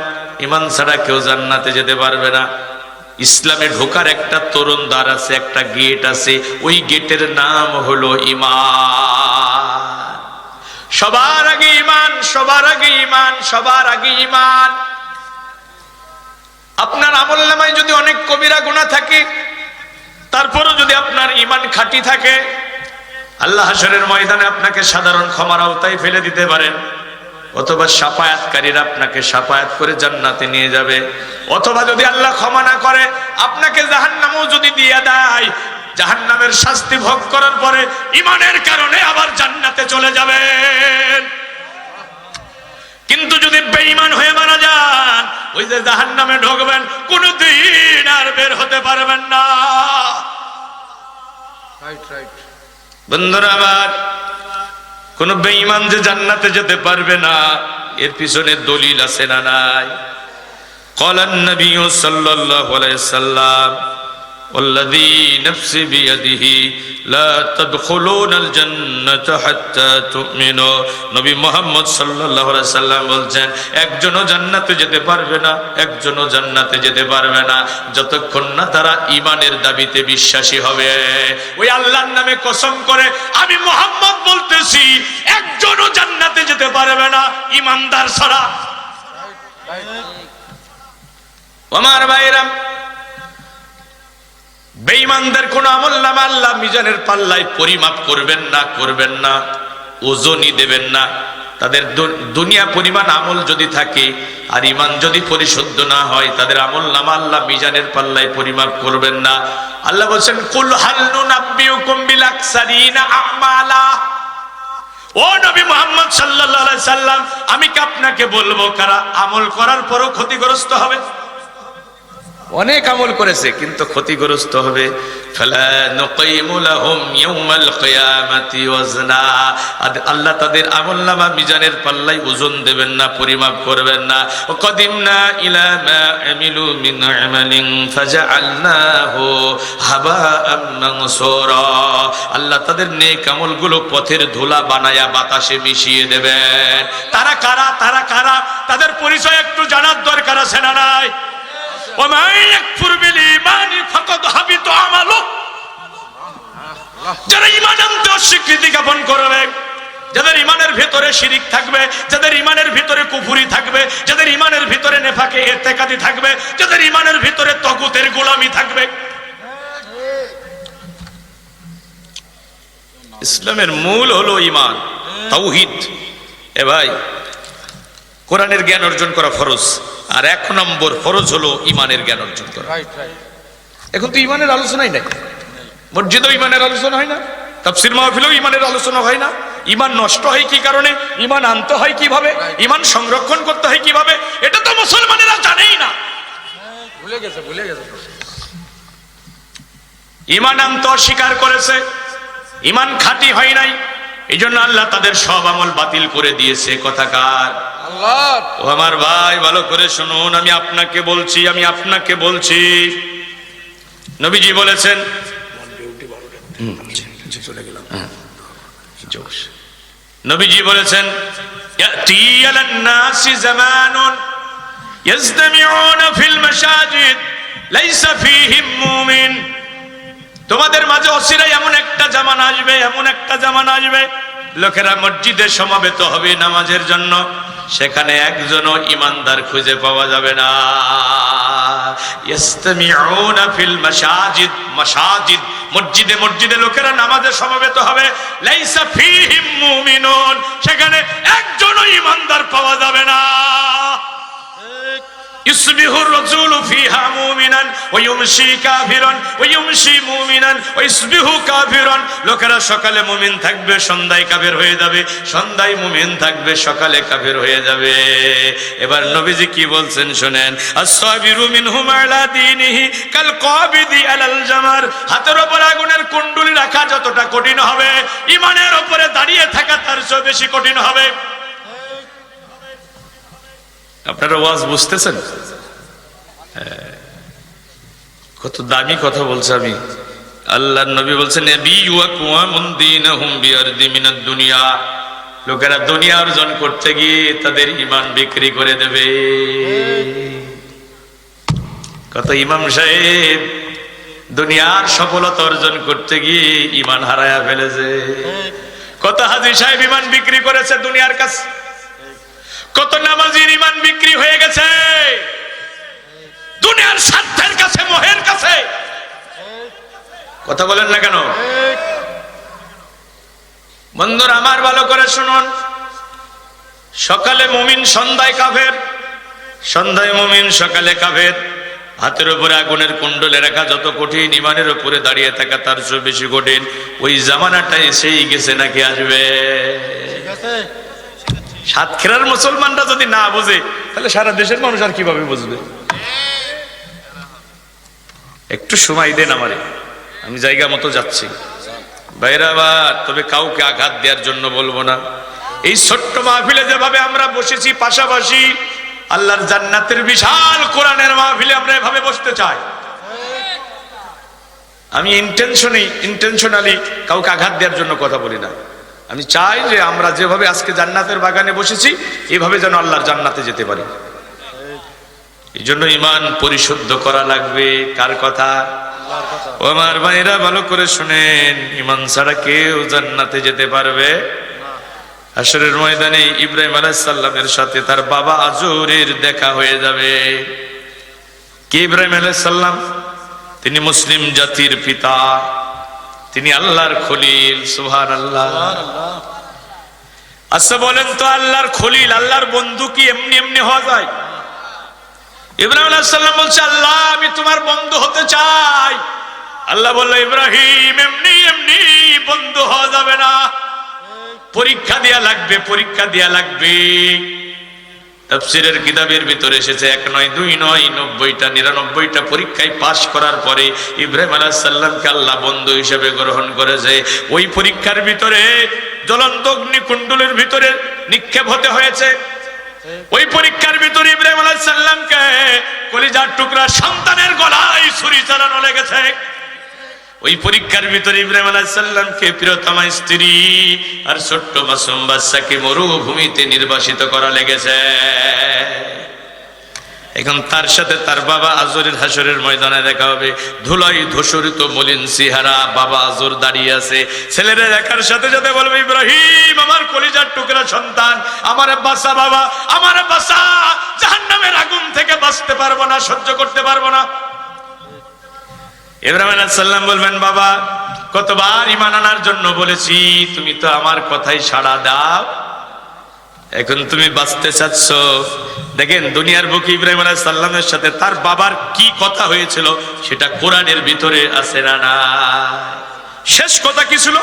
[SPEAKER 1] ঈমান ছাড়া কেউ জান্নাতে যেতে পারবে না। ইসলামে ঢোকার একটা তরুণ দ্বার আছে, একটা গেট আছে। ওই গেটের নাম হলো ঈমান। সবার আগে ঈমান, সবার আগে ঈমান, সবার আগে ঈমান। আপনার আমলনামায় যদি অনেক কবিরা গুনাহ থাকে, তারপরও যদি আপনার ঈমান খাঁটি থাকে, আল্লাহ হাশরের ময়দানে আপনাকে সাধারণ ক্ষমার আওতায় ফেলে দিতে পারেন, অথবা শাফায়াতকারীরা আপনাকে শাফায়াত করে জান্নাতে নিয়ে যাবে। অথবা যদি আল্লাহ ক্ষমা না করে, আপনাকে জাহান্নামেও যদি দিয়ে দেয়, জাহান্নামের শাস্তি ভোগ করার পরে ঈমানের কারণে আবার জান্নাতে চলে যাবেন। কিন্তু যদি বেঈমান হয়ে মারা যান, ওই যে জাহান্নামে ঢুকবেন, কোনদিন আর বের হতে পারবেন না। বন্ধুরা আমার, কোন বেঈমান যে জান্নাতে যেতে পারবে না, এর পিছনে দলিল আছে না নাই? ক্বালান নবী সাল্লাল্লাহু আলাইহি সাল্লাম, ওয়াল্লাযী নাফসি বিয়াদিহি লা তাদখুলুনাল জান্নাতা হাত্তা তুমিনু। নবী মুহাম্মদ সাল্লাল্লাহু আলাইহি সাল্লাম বলছেন, একজনও জান্নাতে যেতে পারবে না, একজনও জান্নাতে যেতে পারবে না যতক্ষণ না তারা ঈমানের দাবিতে বিশ্বাসী হবে। ওই আল্লাহর নামে কসম করে আমি মুহাম্মদ বলতেছি, একজনও জান্নাতে যেতে পারবে না ঈমানদার ছাড়া। আমার ভাইরা, বেঈমানদের কোন আমলনামা আল্লাহ মিজানের পাল্লায় পরিমাপ করবেন না, ওজনই দেবেন না। তাদের দুনিয়া পরিমাণ আমল যদি থাকে আর ঈমান যদি পরিশুদ্ধ না হয়, তাদের আমল নামা আল্লাহ মিজানের পাল্লায় পরিমাপ করবেন না। আল্লাহ বলছেন কুল হাল নুনাব্বিউকুম বিল আকসারিনা আমালা। ও নবী মুহাম্মদ সাল্লাল্লাহু আলাইহি সাল্লাম, আমি কি আপনাকে বলবো কারা আমল করার পরও ক্ষতিগ্রস্ত হবে? অনেক আমল করেছে কিন্তু ক্ষতিগ্রস্ত হবে। ফালা নুকাইমু লাহুম ইয়াউমাল কিয়ামাতি ওয়াজনা। আল্লাহ তাদের আমলনামা মিজানের পাল্লায় ওজন দেবেন না, পরিমাপ করবেন না। ওয়াকাদিমনা ইলা মা আমিলু মিন আমালিন ফাজআলনাহু হাবাআম মানসুরা। আল্লাহ তাদের নেক আমলগুলো পথের ধুলা বানায়া বাতাসে মিশিয়ে দেবেন। তারা কারা? তারা কারা? তাদের পরিচয় একটু জানার দরকার আছে না নাই? যারা ঈমান আনতে অস্বীকৃতি জ্ঞাপন করবে, যাদের ঈমানের ভিতরে শিরিক থাকবে, যাদের ঈমানের ভিতরে কুফরি থাকবে, যাদের ঈমানের ভিতরে নেফাকে ইরতিকাদি থাকবে, যাদের ঈমানের ভিতরে তাগুতের গোলামি থাকবে। ইসলামের মূল হলো ঈমান, তাওহীদ। এ ভাই, কোরআনের জ্ঞান অর্জন করা ফরজ, আর 1 নম্বর ফরজ হলো ঈমানের জ্ঞান অর্জন করা। এখন তো ঈমানের আলোচনাই নাই, মসজিদেও ঈমানের আলোচনা হয় না, তাফসীর মাহফিলেও ঈমানের আলোচনা হয় না। ঈমান নষ্ট হয় কি কারণে? ঈমান আনতে হয় কিভাবে? ঈমান সংরক্ষণ করতে হয় কিভাবে? এটা তো মুসলমানেরা জানেই না, ভুলে গেছে। ঈমান আনতে অস্বীকার করেছে, ঈমান খাঁটি হয় নাই, এই জন্য আল্লাহ তাদের সব আমল বাতিল করে দিয়েছে। কথাকার আল্লাহ। ও আমার ভাই, ভালো করে শুনুন, আমি আপনাকে বলছি, নবীজি বলেছেন, নবীজি বলেছেন, ইয়াতি আলান নাসি জামানুন ইয়াজতামিউনা ফিল মাসাজিদ লাইসা ফীহিম মুমিন। তোমাদের মাঝে অচিরেই এমন একটা জামানা আসবে, লোকেরা মসজিদে সমবেত হবে নামাজের জন্য, সেখানে একজনও ইমানদার খুঁজে পাওয়া যাবে না। ইয়াসতামিউনা ফিল মাসাজিদ, মসজিদে লোকেরা নামাজে সমবেত হবে, লাইসা ফীহিম মুমিনুন, সেখানে একজনও ইমানদার পাওয়া যাবে না। ইসবিহু রাজুলু ফিহা মুমিনান ওয়া ইউমশি কাফিরান ওয়া ইউমশি মুমিনান ওয়া ইসবিহু কাফিরান। লোকেরা সকালে মুমিন থাকবে, সন্ধ্যায় কাফের হয়ে যাবে, সন্ধ্যায় মুমিন থাকবে, সকালে কাফের হয়ে যাবে। এবার নবীজি কি বলছেন শুনেন, আস-সাবিরু মিনহুম আলা দীনিহি কাল কাবিদি আলাল জামার। হাতের উপর আগুনের কুণ্ডুলি রাখা যতটা কঠিন হবে, ঈমানের উপরে দাঁড়িয়ে থাকা তার চেয়ে বেশি কঠিন হবে। আপনারা ওয়াজ বুঝতেছেন? কত দামি কথা বলছে। আমি আল্লাহর নবী বলছেন, লোকেরা দুনিয়া অর্জন করতে গিয়ে তাদের ঈমান বিক্রি করে দেবে। কত ইমাম সাহেব দুনিয়ার সফলতা অর্জন করতে গিয়ে ঈমান হারায়া ফেলেছে। কত হাজী সাহেব ঈমান বিক্রি করেছে দুনিয়ার কাছে। কত নামাজির ঈমান বিক্রি হয়ে গেছে দুনিয়ার স্বার্থের কাছে, মোহের কাছে। কথা বলেন না কেন? বন্ধুরা আমার, ভালো করে শুনুন, সকালে মুমিন সন্ধ্যায় কাফের, সন্ধ্যায় মুমিন সকালে কাফের। হাতের উপরে আগুনের কুণ্ডলে রাখা যত কঠিন, ঈমানের উপরে দাঁড়িয়ে থাকা তার চেয়ে বেশি কঠিন। ওই জামানাটা এসেই গেছে নাকি আসবে? সাতক্ষীরার মুসলমানরা যদি না বোঝে, তাহলে সারা দেশের মানুষ আর কিভাবে বুঝবে? একটু সময় দেন আমারে, আমি জায়গা মতো যাচ্ছি ভাইরা। তবে কাউকে আঘাত দেওয়ার জন্য বলবো না। এই ছোট্ট মাহফিলে যেভাবে আমরা বসেছি পাশাপাশি, আল্লাহর জান্নাতের বিশাল কোরআনের মাহফিলে আমরা এভাবে বসতে চাই। আমি ইন্টেনশনালি কাউকে আঘাত দেওয়ার জন্য কথা বলি না। আমি চাই যে আমরা যেভাবে আজকে জান্নাতের বাগানে বসেছি, এভাবে যেন আল্লাহর জান্নাতে যেতে পারি। এই জন্য ঈমান পরিশুদ্ধ করা লাগবে। কার কথা? ও আমার ভাইরা, ভালো করে শুনেন, ঈমান ছাড়া কেউ জান্নাতে যেতে পারবে? হাশরের ময়দানে ইব্রাহিম আলাইহিস সালামের সাথে তার বাবা আজরের দেখা হয়ে যাবে। কে ইব্রাহিম আলাইহিস সালাম? তিনি মুসলিম জাতির পিতা, তিনি আল্লাহর খলিল। সুবহানাল্লাহ। আচ্ছা বলেন তো, আল্লাহর খলিল, আল্লাহর বন্ধু কি এমনি এমনি হওয়া যায়? ইব্রাহিম আলাইহিস সালাম বলছে, আল্লাহ আমি তোমার বন্ধু হতে চাই। আল্লাহ বলল, ইব্রাহিম এমনি এমনি বন্ধু হওয়া যাবে না, পরীক্ষা দেয়া লাগবে, পরীক্ষা দেয়া লাগবে। তাফসীরের কিতাবের ভিতরে এসেছে 1 নয় 2 নয় 90টা 99টা পরীক্ষায় পাশ করার পরে ইব্রাহিম আলাইহিস সালামকে আল্লাহ বন্ধু হিসেবে গ্রহণ করেছে। ওই পরীক্ষার ভিতরে জ্বলন্ত অগ্নিকুণ্ডলের ভিতরে নিক্ষেপ হতে হয়েছে। ওই পরীক্ষার ভিতরে ইব্রাহিম আলাইহিস সালামকে কলিজার টুকরা সন্তানের গলায় ছুরি চালানো লেগেছে। ওই পরীক্ষার ভিতরে ইব্রাহিম আলাইহিস সালামকে প্রিয়তমা স্ত্রী আর ছোট্ট মাসুম বাচ্চাকে মরুভূমিতে নির্বাসিত করা লেগেছে। এখন তার সাথে তার বাবা আজরের হাসরের ময়দানে দেখা হবে। ধুলাই ধূসরিত মলিন চেহারা বাবা আজর দাঁড়িয়ে আছে। ছেলেরা দেখার সাথে সাথে বলবে, ইব্রাহিম আমার কলিজার টুকরা সন্তান, আমারে বাঁচা বাবা, আমারে বাঁচা, জাহান্নামের আগুন থেকে বাঁচতে পারবো না, সহ্য করতে পারবো না। ইব্রাহিম আলাইহিস সালাম বলবেন, বাবা কতবার ঈমান আনার জন্য বলেছি, তুমি তো আমার কথাই সাড়া দাও, এখন তুমি বাঁচতে চাচ্ছ। দেখেন দুনিয়ার বুকে ইব্রাহিম আলাইহিস সালামের সাথে তার বাবার কি কথা হয়েছিল সেটা কোরআনের ভিতরে আছে না? না, শেষ কথা কি ছিল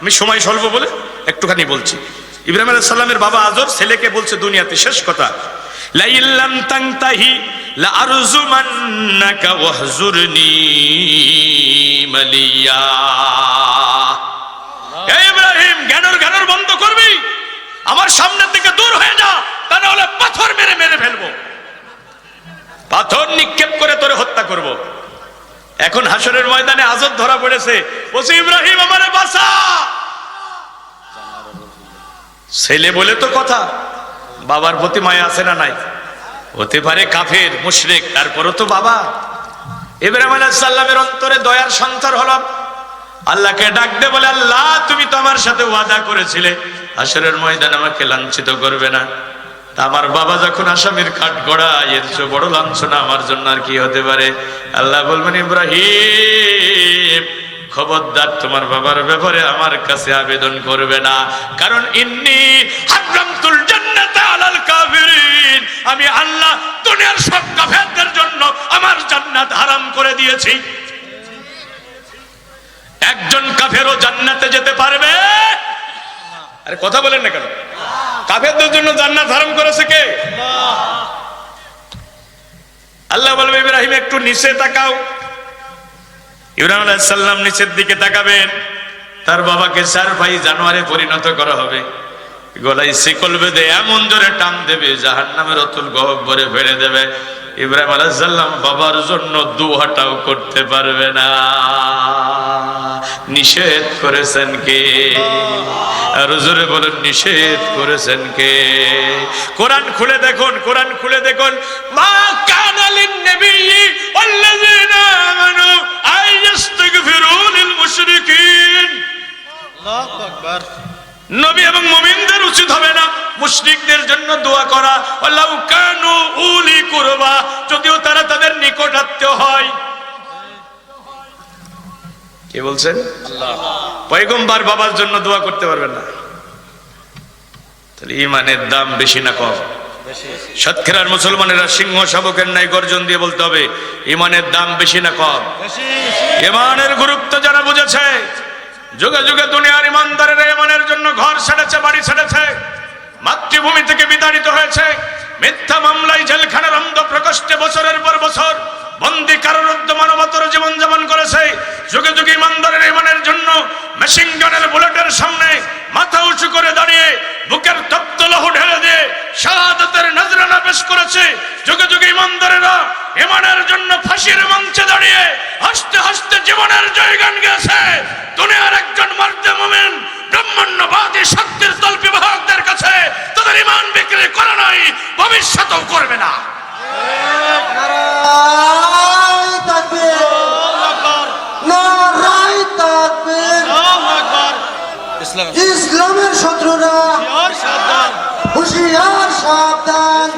[SPEAKER 1] আমি সময় স্বল্প বলে একটুখানি বলছি। ইব্রাহিম আলাইহিস সালামের বাবা আজর ছেলেকে বলছে দুনিয়াতে শেষ কথা, লা ইল্লাম তানতাহি লা আরজুমান্নাকা ওয়াহজুরনি মালিয়া। হে ইব্রাহিম, জ্ঞানের বন্ধ করবি, আমার সামনে থেকে দূর হয়ে যা, তা না হলে পাথর মেরে মেরে ফেলবো, পাথর নিক্ষেপ করে তোরে হত্যা করব। এখন হাসরের ময়দানে আজব ধরা পড়েছে, বলছে ইব্রাহিম আমারে বাঁচা। ছেলে বলে তো কথা, বাবার প্রতি মায়া আছে না নাই? হতে পারে কাফের মুশরিক, তারপরও তো বাবা। ইব্রাহিম আলাইহিস সালামের অন্তরে দয়ার সঞ্চার হলো। আল্লাহকে ডাক দে, বলে আল্লাহ তুমি তো আমার সাথে ওয়াদা করেছিলে হাসরের ময়দানে আমাকে লাঞ্ছিত করবে না। তা আমার বাবা যখন আসামির কাঠগড়া, এর চেয়ে বড় লাঞ্ছনা আমার জন্য আর কি হতে পারে? আল্লাহ বলবেন, ইব্রাহিম খবরদার তোমার বাবার ব্যাপারে আমার কাছে আবেদন করবে না, কারণ ইন্নী হারামতুল জান্নাতা আলাল কাফিরিন, আমি আল্লাহ দুনিয়ার সব কাফেরদের জন্য আমার জান্নাত হারাম করে দিয়েছি। একজন কাফেরও জান্নাতে যেতে পারবে? আরে কথা বলেন না কেন? কাফেরদের জন্য জান্নাত হারাম করেছে কে? আল্লাহ বলবে, ইব্রাহিম একটু নিচে তাকাও। ইব্রাহিম আলাইহিস সালাম নিচের দিকে তাকাবেন, তার বাবাকে 4 ভাই জানোয়ারে পরিণত করা হবে, গলায় শিকল বেঁধে এমন জোরে টান দেবে জাহান্নামের অতুল গহ্বরে ফেলে দেবে। ইব্রাহিম আলাইহিস সালাম বাবার জন্য দুহাটাও করতে পারবে না। নিষেধ করেছেন কে? আর জোরে বলেন, নিষেধ করেছেন কে? কোরআন খুলে দেখুন, কোরআন খুলে দেখুন, মা কানা লিন নবিয়্যি ওয়াল্লাযীনা আমানু আইয়াস্তাগফিরু লিল মুশরিকিন। আল্লাহু আকবার। নবী এবং মুমিনদের উচিত হবে না মুশরিকদের জন্য দোয়া করা, ওয়ালাউ কানু উলি কুরবা, যদিও তারা তাদের নিকট আত্মীয় হয়। কে বলছেন? আল্লাহ। পয়গম্বর বাবার জন্য দোয়া করতে পারবেন না। তাহলে ঈমানের দাম বেশি না কম? সৎখেরার মুসলমানেরা সিংহ শাবকের ন্যায় গর্জন দিয়ে বলতে হবে, ঈমানের দাম বেশি না কম? ঈমানের গুরুত্ব যারা বুঝেছে, যুগে যুগে দুনিয়ার ইমানদারেরা ঈমানের জন্য ঘর ছেড়েছে, বাড়ি ছেড়েছে, মাতৃভূমি থেকে বিতাড়িত হয়েছে, মিথ্যা মামলায় জেলখানার অন্ধ প্রকোষ্ঠে বছরের পর বছর বন্দী কারারুদ্ধ মানবতার জীবন যাপন করেছে। যুগে যুগে ইমানদারের ঈমানের জন্য মেশিন গানের বুলেটের সামনে মাথা উঁচু করে দাঁড়িয়ে বুকের তপ্ত লৌহ ঢেলে দিয়ে শাহাদাতের নজরানা পেশ করেছে। যুগে যুগে ইমানদারেরা ঈমানের জন্য ফাঁসির মঞ্চে দাঁড়িয়ে হাসতে হাসতে জীবনের জয়গান গেছে। দুনিয়ার একজন মর্দে মুমিন ব্রহ্মাণ্ডবাদী শক্তির তল্পিবাহকদের কাছে তাদের ঈমান বিক্রি করে নাই, ভবিষ্যতেও করবে না।
[SPEAKER 2] ইসলামের শত্রুরা হুঁশিয়ার সাবধান,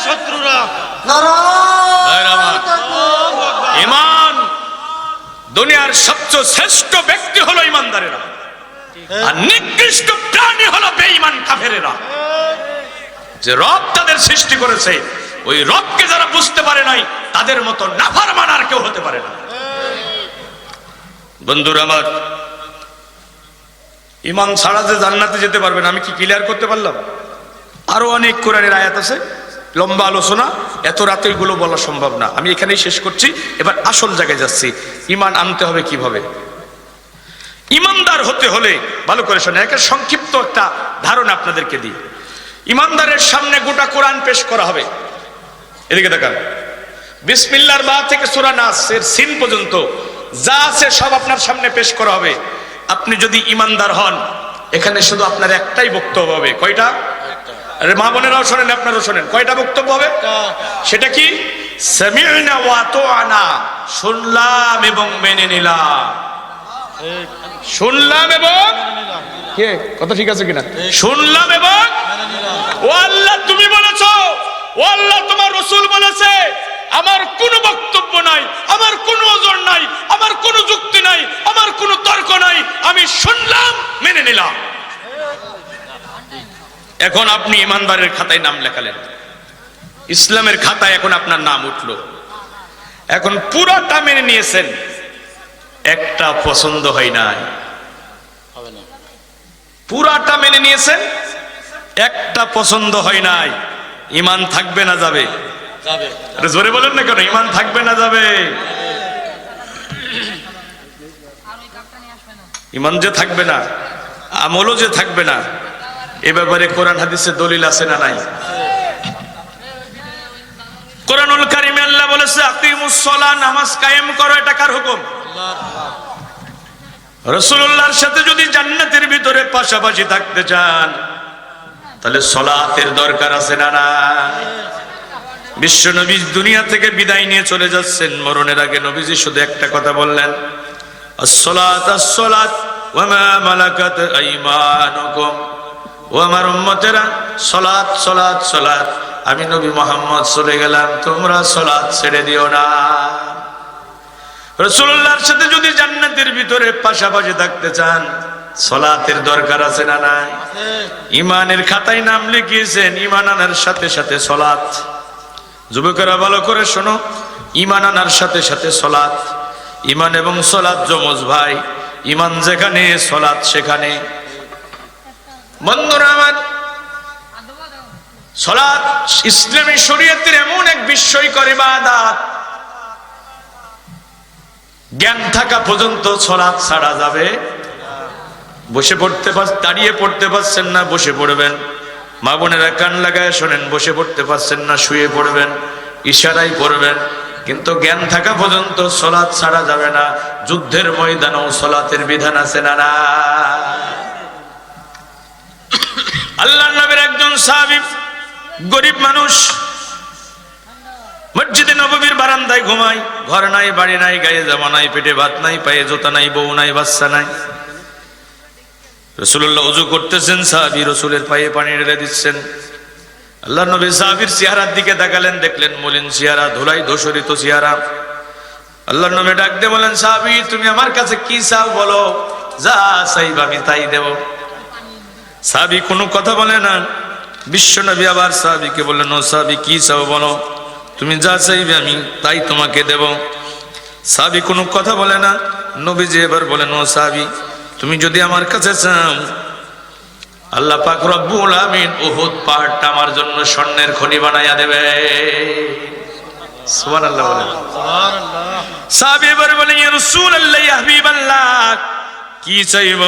[SPEAKER 2] শত্রুরা
[SPEAKER 1] ঈমান দুনিয়ার সবচেয়ে শ্রেষ্ঠ ব্যক্তি হলো ঈমানদারেরা, আর নিকৃষ্ট প্রাণী ইমানই হলো বেঈমান কাফেরেরা। যে রব তাদের সৃষ্টি করেছে ওই রবকে যারা বুঝতে পারে নাই তাদের মতো নাফরমান আর কেউ হতে পারে না। বন্ধুরা আমার, ইমান ছাড়া যে জান্নাতে যেতে পারবেন আমি কি ক্লিয়ার করতে পারলাম? আরো অনেক কোরআনের আয়াত আছে, লম্বা আলোচনা, এত রাতে এগুলো বলা সম্ভব না। আমি এখানেই শেষ করছি, এবার আসল জায়গায় যাচ্ছি। ইমান আনতে হবে কিভাবে? ইমানদার হতে হলে ভালো করে শোনেন, একটা সংক্ষিপ্ত একটা ধারণা আপনাদেরকে দিই। ইমানদারের সামনে গোটা কোরআন পেশ করা হবে। এদিকে দেখান, বিসমিল্লাহর বা থেকে সূরা নাসের সিন পর্যন্ত যা আছে সব আপনার সামনে পেশ করা হবে। আপনি যদি ইমানদার হন, এখানে শুধু আপনার একটাই বক্তব্য হবে। কয়টা? আরে মা বোনেরাও শোনেন, আপনারাও শোনেন। কয়টা বক্তব্য হবে? সেটা কি? সামি'না ওয়া আতা'না, শুনলাম এবং মেনে নিলাম। শুনলাম এবং কে কথা ঠিক আছে কিনা? শুনলাম এবং ও আল্লাহ তুমি বলেছো, ও আল্লাহ তোমার রাসূল বলেছে, আমার কোনো বক্তব্য নাই, আমার কোনো ওজন নাই, আমার কোনো যুক্তি নাই, আমার কোনো তর্ক নাই, আমি শুনলাম মেনে নিলাম। এখন আপনি ইমানদারের খাতায় নাম লেখালেন, ইসলামের খাতায় এখন আপনার নাম উঠলো। এখন পুরোটা মেনে নিয়েছেন, একটা পছন্দ হয় নাই। পুরাটা মেনে নিয়েছেন, একটা পছন্দ হয় নাই। ইমান থাকবে না যাবে? আরে জোরে বলেন না কেন? ইমান থাকবে না যাবে? ইমান যে থাকবে না, আমলও যে থাকবে না, এ ব্যাপারে কোরআন হাদিসে দলিল আছে না নাই? কোরআনুল কারীমে আল্লাহ বলেছে আকিমুস সালাহ, নামাজ কায়েম করো। এটা কার হুকুম? রাসূলুল্লাহর সাথে যদি জান্নাতের ভিতরে পাশাপাশি থাকতে চান তাহলে সালাতের দরকার আছে না না? বিশ্ব নবী দুনিয়া থেকে বিদায় নিয়ে চলে যাচ্ছেন, মরণের আগে নবীজি শুধু একটা কথা বললেন, আস-সালাত আস-সালাত ওয়া মা মালাকাত আইমানুকুম। ও আমার উম্মতেরা, সালাত সালাত সালাত। আমি নবী মুহাম্মদ চলে গেলাম, তোমরা সালাত ছেড়ে দিও না। রাসূলুল্লাহর সাথে যদি জান্নাতের ভিতরে পাশাপাশি থাকতে চান সালাতের দরকার আছে না নাই? ইমানের খাতায় নাম লিখিয়েছেন, ইমান আনার সাথে সাথে সালাত। যুবকেরা ভালো করে শোনো, ইমান আনার সাথে সাথে সালাত। ইমান এবং সালাত যমজ ভাই, ইমান যেখানে সালাত সেখানে। বন্ধুরা আমার, সালাত ইসলামী শরীয়তের এমন এক বিস্ময়কর ইবাদত, জ্ঞান থাকা পর্যন্ত সালাত ছাড়া যাবে? বসে পড়তে দাঁড়িয়ে পড়তে পারছেন না, বসে পড়বেন। মা বোনেরা কান লাগায় শোনেন, বসে পড়তে পারছেন না, শুয়ে পড়বেন, ইশারায় পড়বেন। কিন্তু জ্ঞান থাকা পর্যন্ত সালাত ছাড়া যাবে না। যুদ্ধের ময়দানেও সালাতের বিধান আছে না না? আল্লাহর নবীর একজন সাহাবী, গরিব মানুষ, মসজিদে নববীর বারান্দায় ঘুমায়। ঘর নাই, বাড়ি নাই, গায়ে জামা নাই, পেটে ভাত নাই, পায়ে জুতা নাই, বউ নাই, বাচ্চা নাই। রাসূলুল্লাহ ওযু করতেছেন, সাহাবী রাসূলের পায়ে পানি ঢেলে দিচ্ছেন। আল্লাহর নবী সাহাবীর চেহারার দিকে তাকালেন, দেখলেন মলিন চেহারা, ধুলাই ধূসরিত চেহারা। আল্লাহর নবী ডাক দিয়ে বলেন, সাহাবী তুমি আমার কাছে কি চাও বলো, যা চাইবা আমি তাই দেব। সাহাবী কোনো কথা বলে না। বিশ্ব নবী আবার সাহাবীকে বললেন, ও সাহাবী কি চাও বলো, তুমি যা চাইবে আমি তাই তোমাকে দেব। সাহাবী কোনো কথা বলে না। নবীজি এবার বলেন, ও সাহাবী তুমি যদি আমার কাছে চাও, আল্লাহ পাক রব্বুল আমিন উহুদ পাহাড়টা আমার জন্য স্বর্ণের খনি বানাইয়া দেবে। সুবহানাল্লাহ বলেন। সুবহানাল্লাহ। সাহাবী এবার বলেন, ইয়া রাসূলুল্লাহ, ইয়া হাবিবাল্লাহ কি চাইব?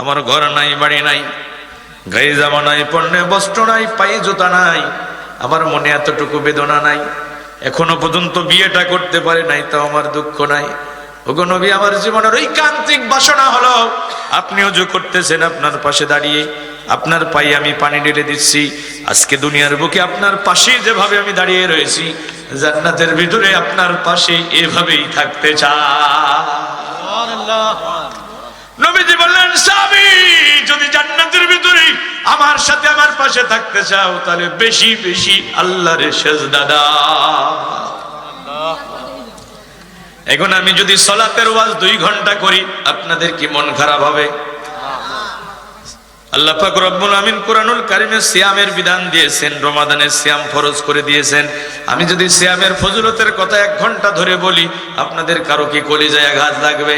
[SPEAKER 1] আমার ঘর নাই, বাড়ি নাই, গায়ে জামা নাই, পরনে বস্ত্র নাই, পায়ে জুতা নাই, আমার মনে এতটুকু বেদনা নাই, এখনো পর্যন্ত বিয়েটা করতে পারে নাই, তাও আমার দুঃখ নাই। ওগো নবী, আমার জীবনের ঐকান্তিক বাসনা হলো আপনি ওযু করতেছেন, আপনার পাশে দাঁড়িয়ে আপনার পায়ে আমি পানি ঢেলে দিচ্ছি। আজকে দুনিয়ার বুকে আপনার পাশে যেভাবে আমি দাঁড়িয়ে রয়েছি, জান্নাতের ভিতরে আপনার পাশে এভাবেই থাকতে চাই। সুবহানাল্লাহ। নবীজি বললেন, সাহাবী যদি জান্নাতের ভিতরে আমার সাথে আমার পাশে থাকতে চাও তাহলে বেশি বেশি আল্লাহর সিজদা দাও। এখন আমি যদি সালাতের ওয়াজ 2 ঘন্টা করি আপনাদের কি মন খারাপ হবে? আল্লাহ পাক রব্বুল আমিন কুরআনুল কারীমে সিয়ামের বিধান দিয়েছেন, রমাদানের সিয়াম ফরজ করে দিয়েছেন। আমি যদি সিয়ামের ফজিলতের কথা 1 ঘন্টা ধরে বলি, আপনাদের কারো কি কলিজায় আঘাত লাগবে?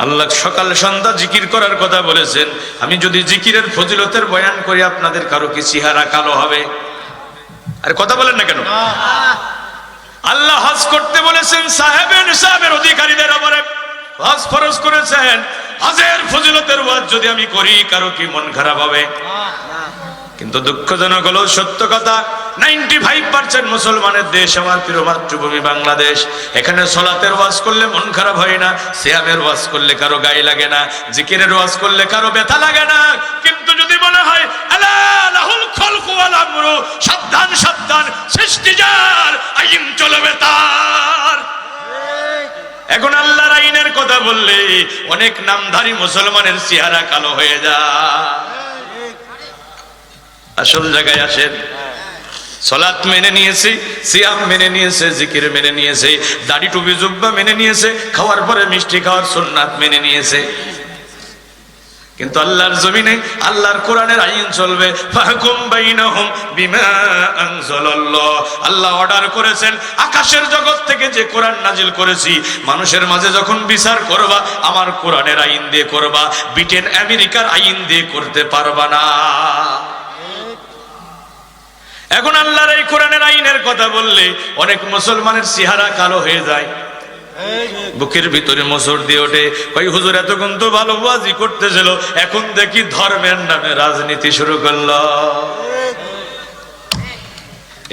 [SPEAKER 1] আল্লাহ সকাল সন্ধ্যা জিকির করার কথা বলেছেন, আমি যদি জিকিরের ফজিলতের বয়ান করি, আপনাদের কারো কি চেহারা কালো হবে? আরে কথা বলেন না কেন? আল্লাহ হজ করতে বলেছেন, সাহেবের অধিকারীদের উপরে হজ ফরজ করেছেন। হজের ফজিলতের ওয়াজ যদি আমি করি, কারো কি মন খারাপ হবে? কিন্তু দুঃখজনক হলো সত্য কথা, 95% মুসলমানের দেশ আমার প্রিয় মাতৃভূমি বাংলাদেশ। এখানে সালাতের ওয়াজ করলে মন খারাপ হয় না, সিয়ামের ওয়াজ করলে কারো গায়ে লাগে না, জিকিরের ওয়াজ করলে কারো ব্যথা লাগে না। কিন্তু যদি মনে হয় আলা লাহুল খালকু ওয়াল আমরু, সাবধান সাবধান, সৃষ্টি যার, আইন চলবে তার। এখন আল্লাহর আইনের কথা বললে অনেক নামধারী মুসলমানের চেহারা কালো হয়ে যায়। আসল জায়গায় আসেন। সালাত মেনে নিয়েছে, সিয়াম মেনে নিয়েছে, জিকির মেনে নিয়েছে, দাড়ি টুপি জুব্বা মেনে নিয়েছে, খাওয়ার পরে মিষ্টি খাওয়ার সুন্নাত মেনে নিয়েছে, কিন্তু আল্লাহর জমিনে আল্লাহর কোরআনের আইন চলবে। ফাহকুম বাইনাহুম বিমা আনজালাল্লাহ। আল্লাহ অর্ডার করেছেন, আকাশের জগৎ থেকে যে কোরআন নাজিল করেছি, মানুষের মাঝে যখন বিচার করবা, আমার কোরআনের আইন দিয়ে করবা, ব্রিটেন আমেরিকার আইন দিয়ে করতে পারবা না। এখন আল্লাহর এই কোরআনের আইনের কথা বললে অনেক মুসলমানের চেহারা কালো হয়ে যায়, বুকের ভিতরে মোচড় দিয়ে ওঠে, কই হুজুর এতক্ষণ তো ভালো ওয়াজি করতেছিল, এখন দেখি ধর্মের নামে রাজনীতি শুরু করলো।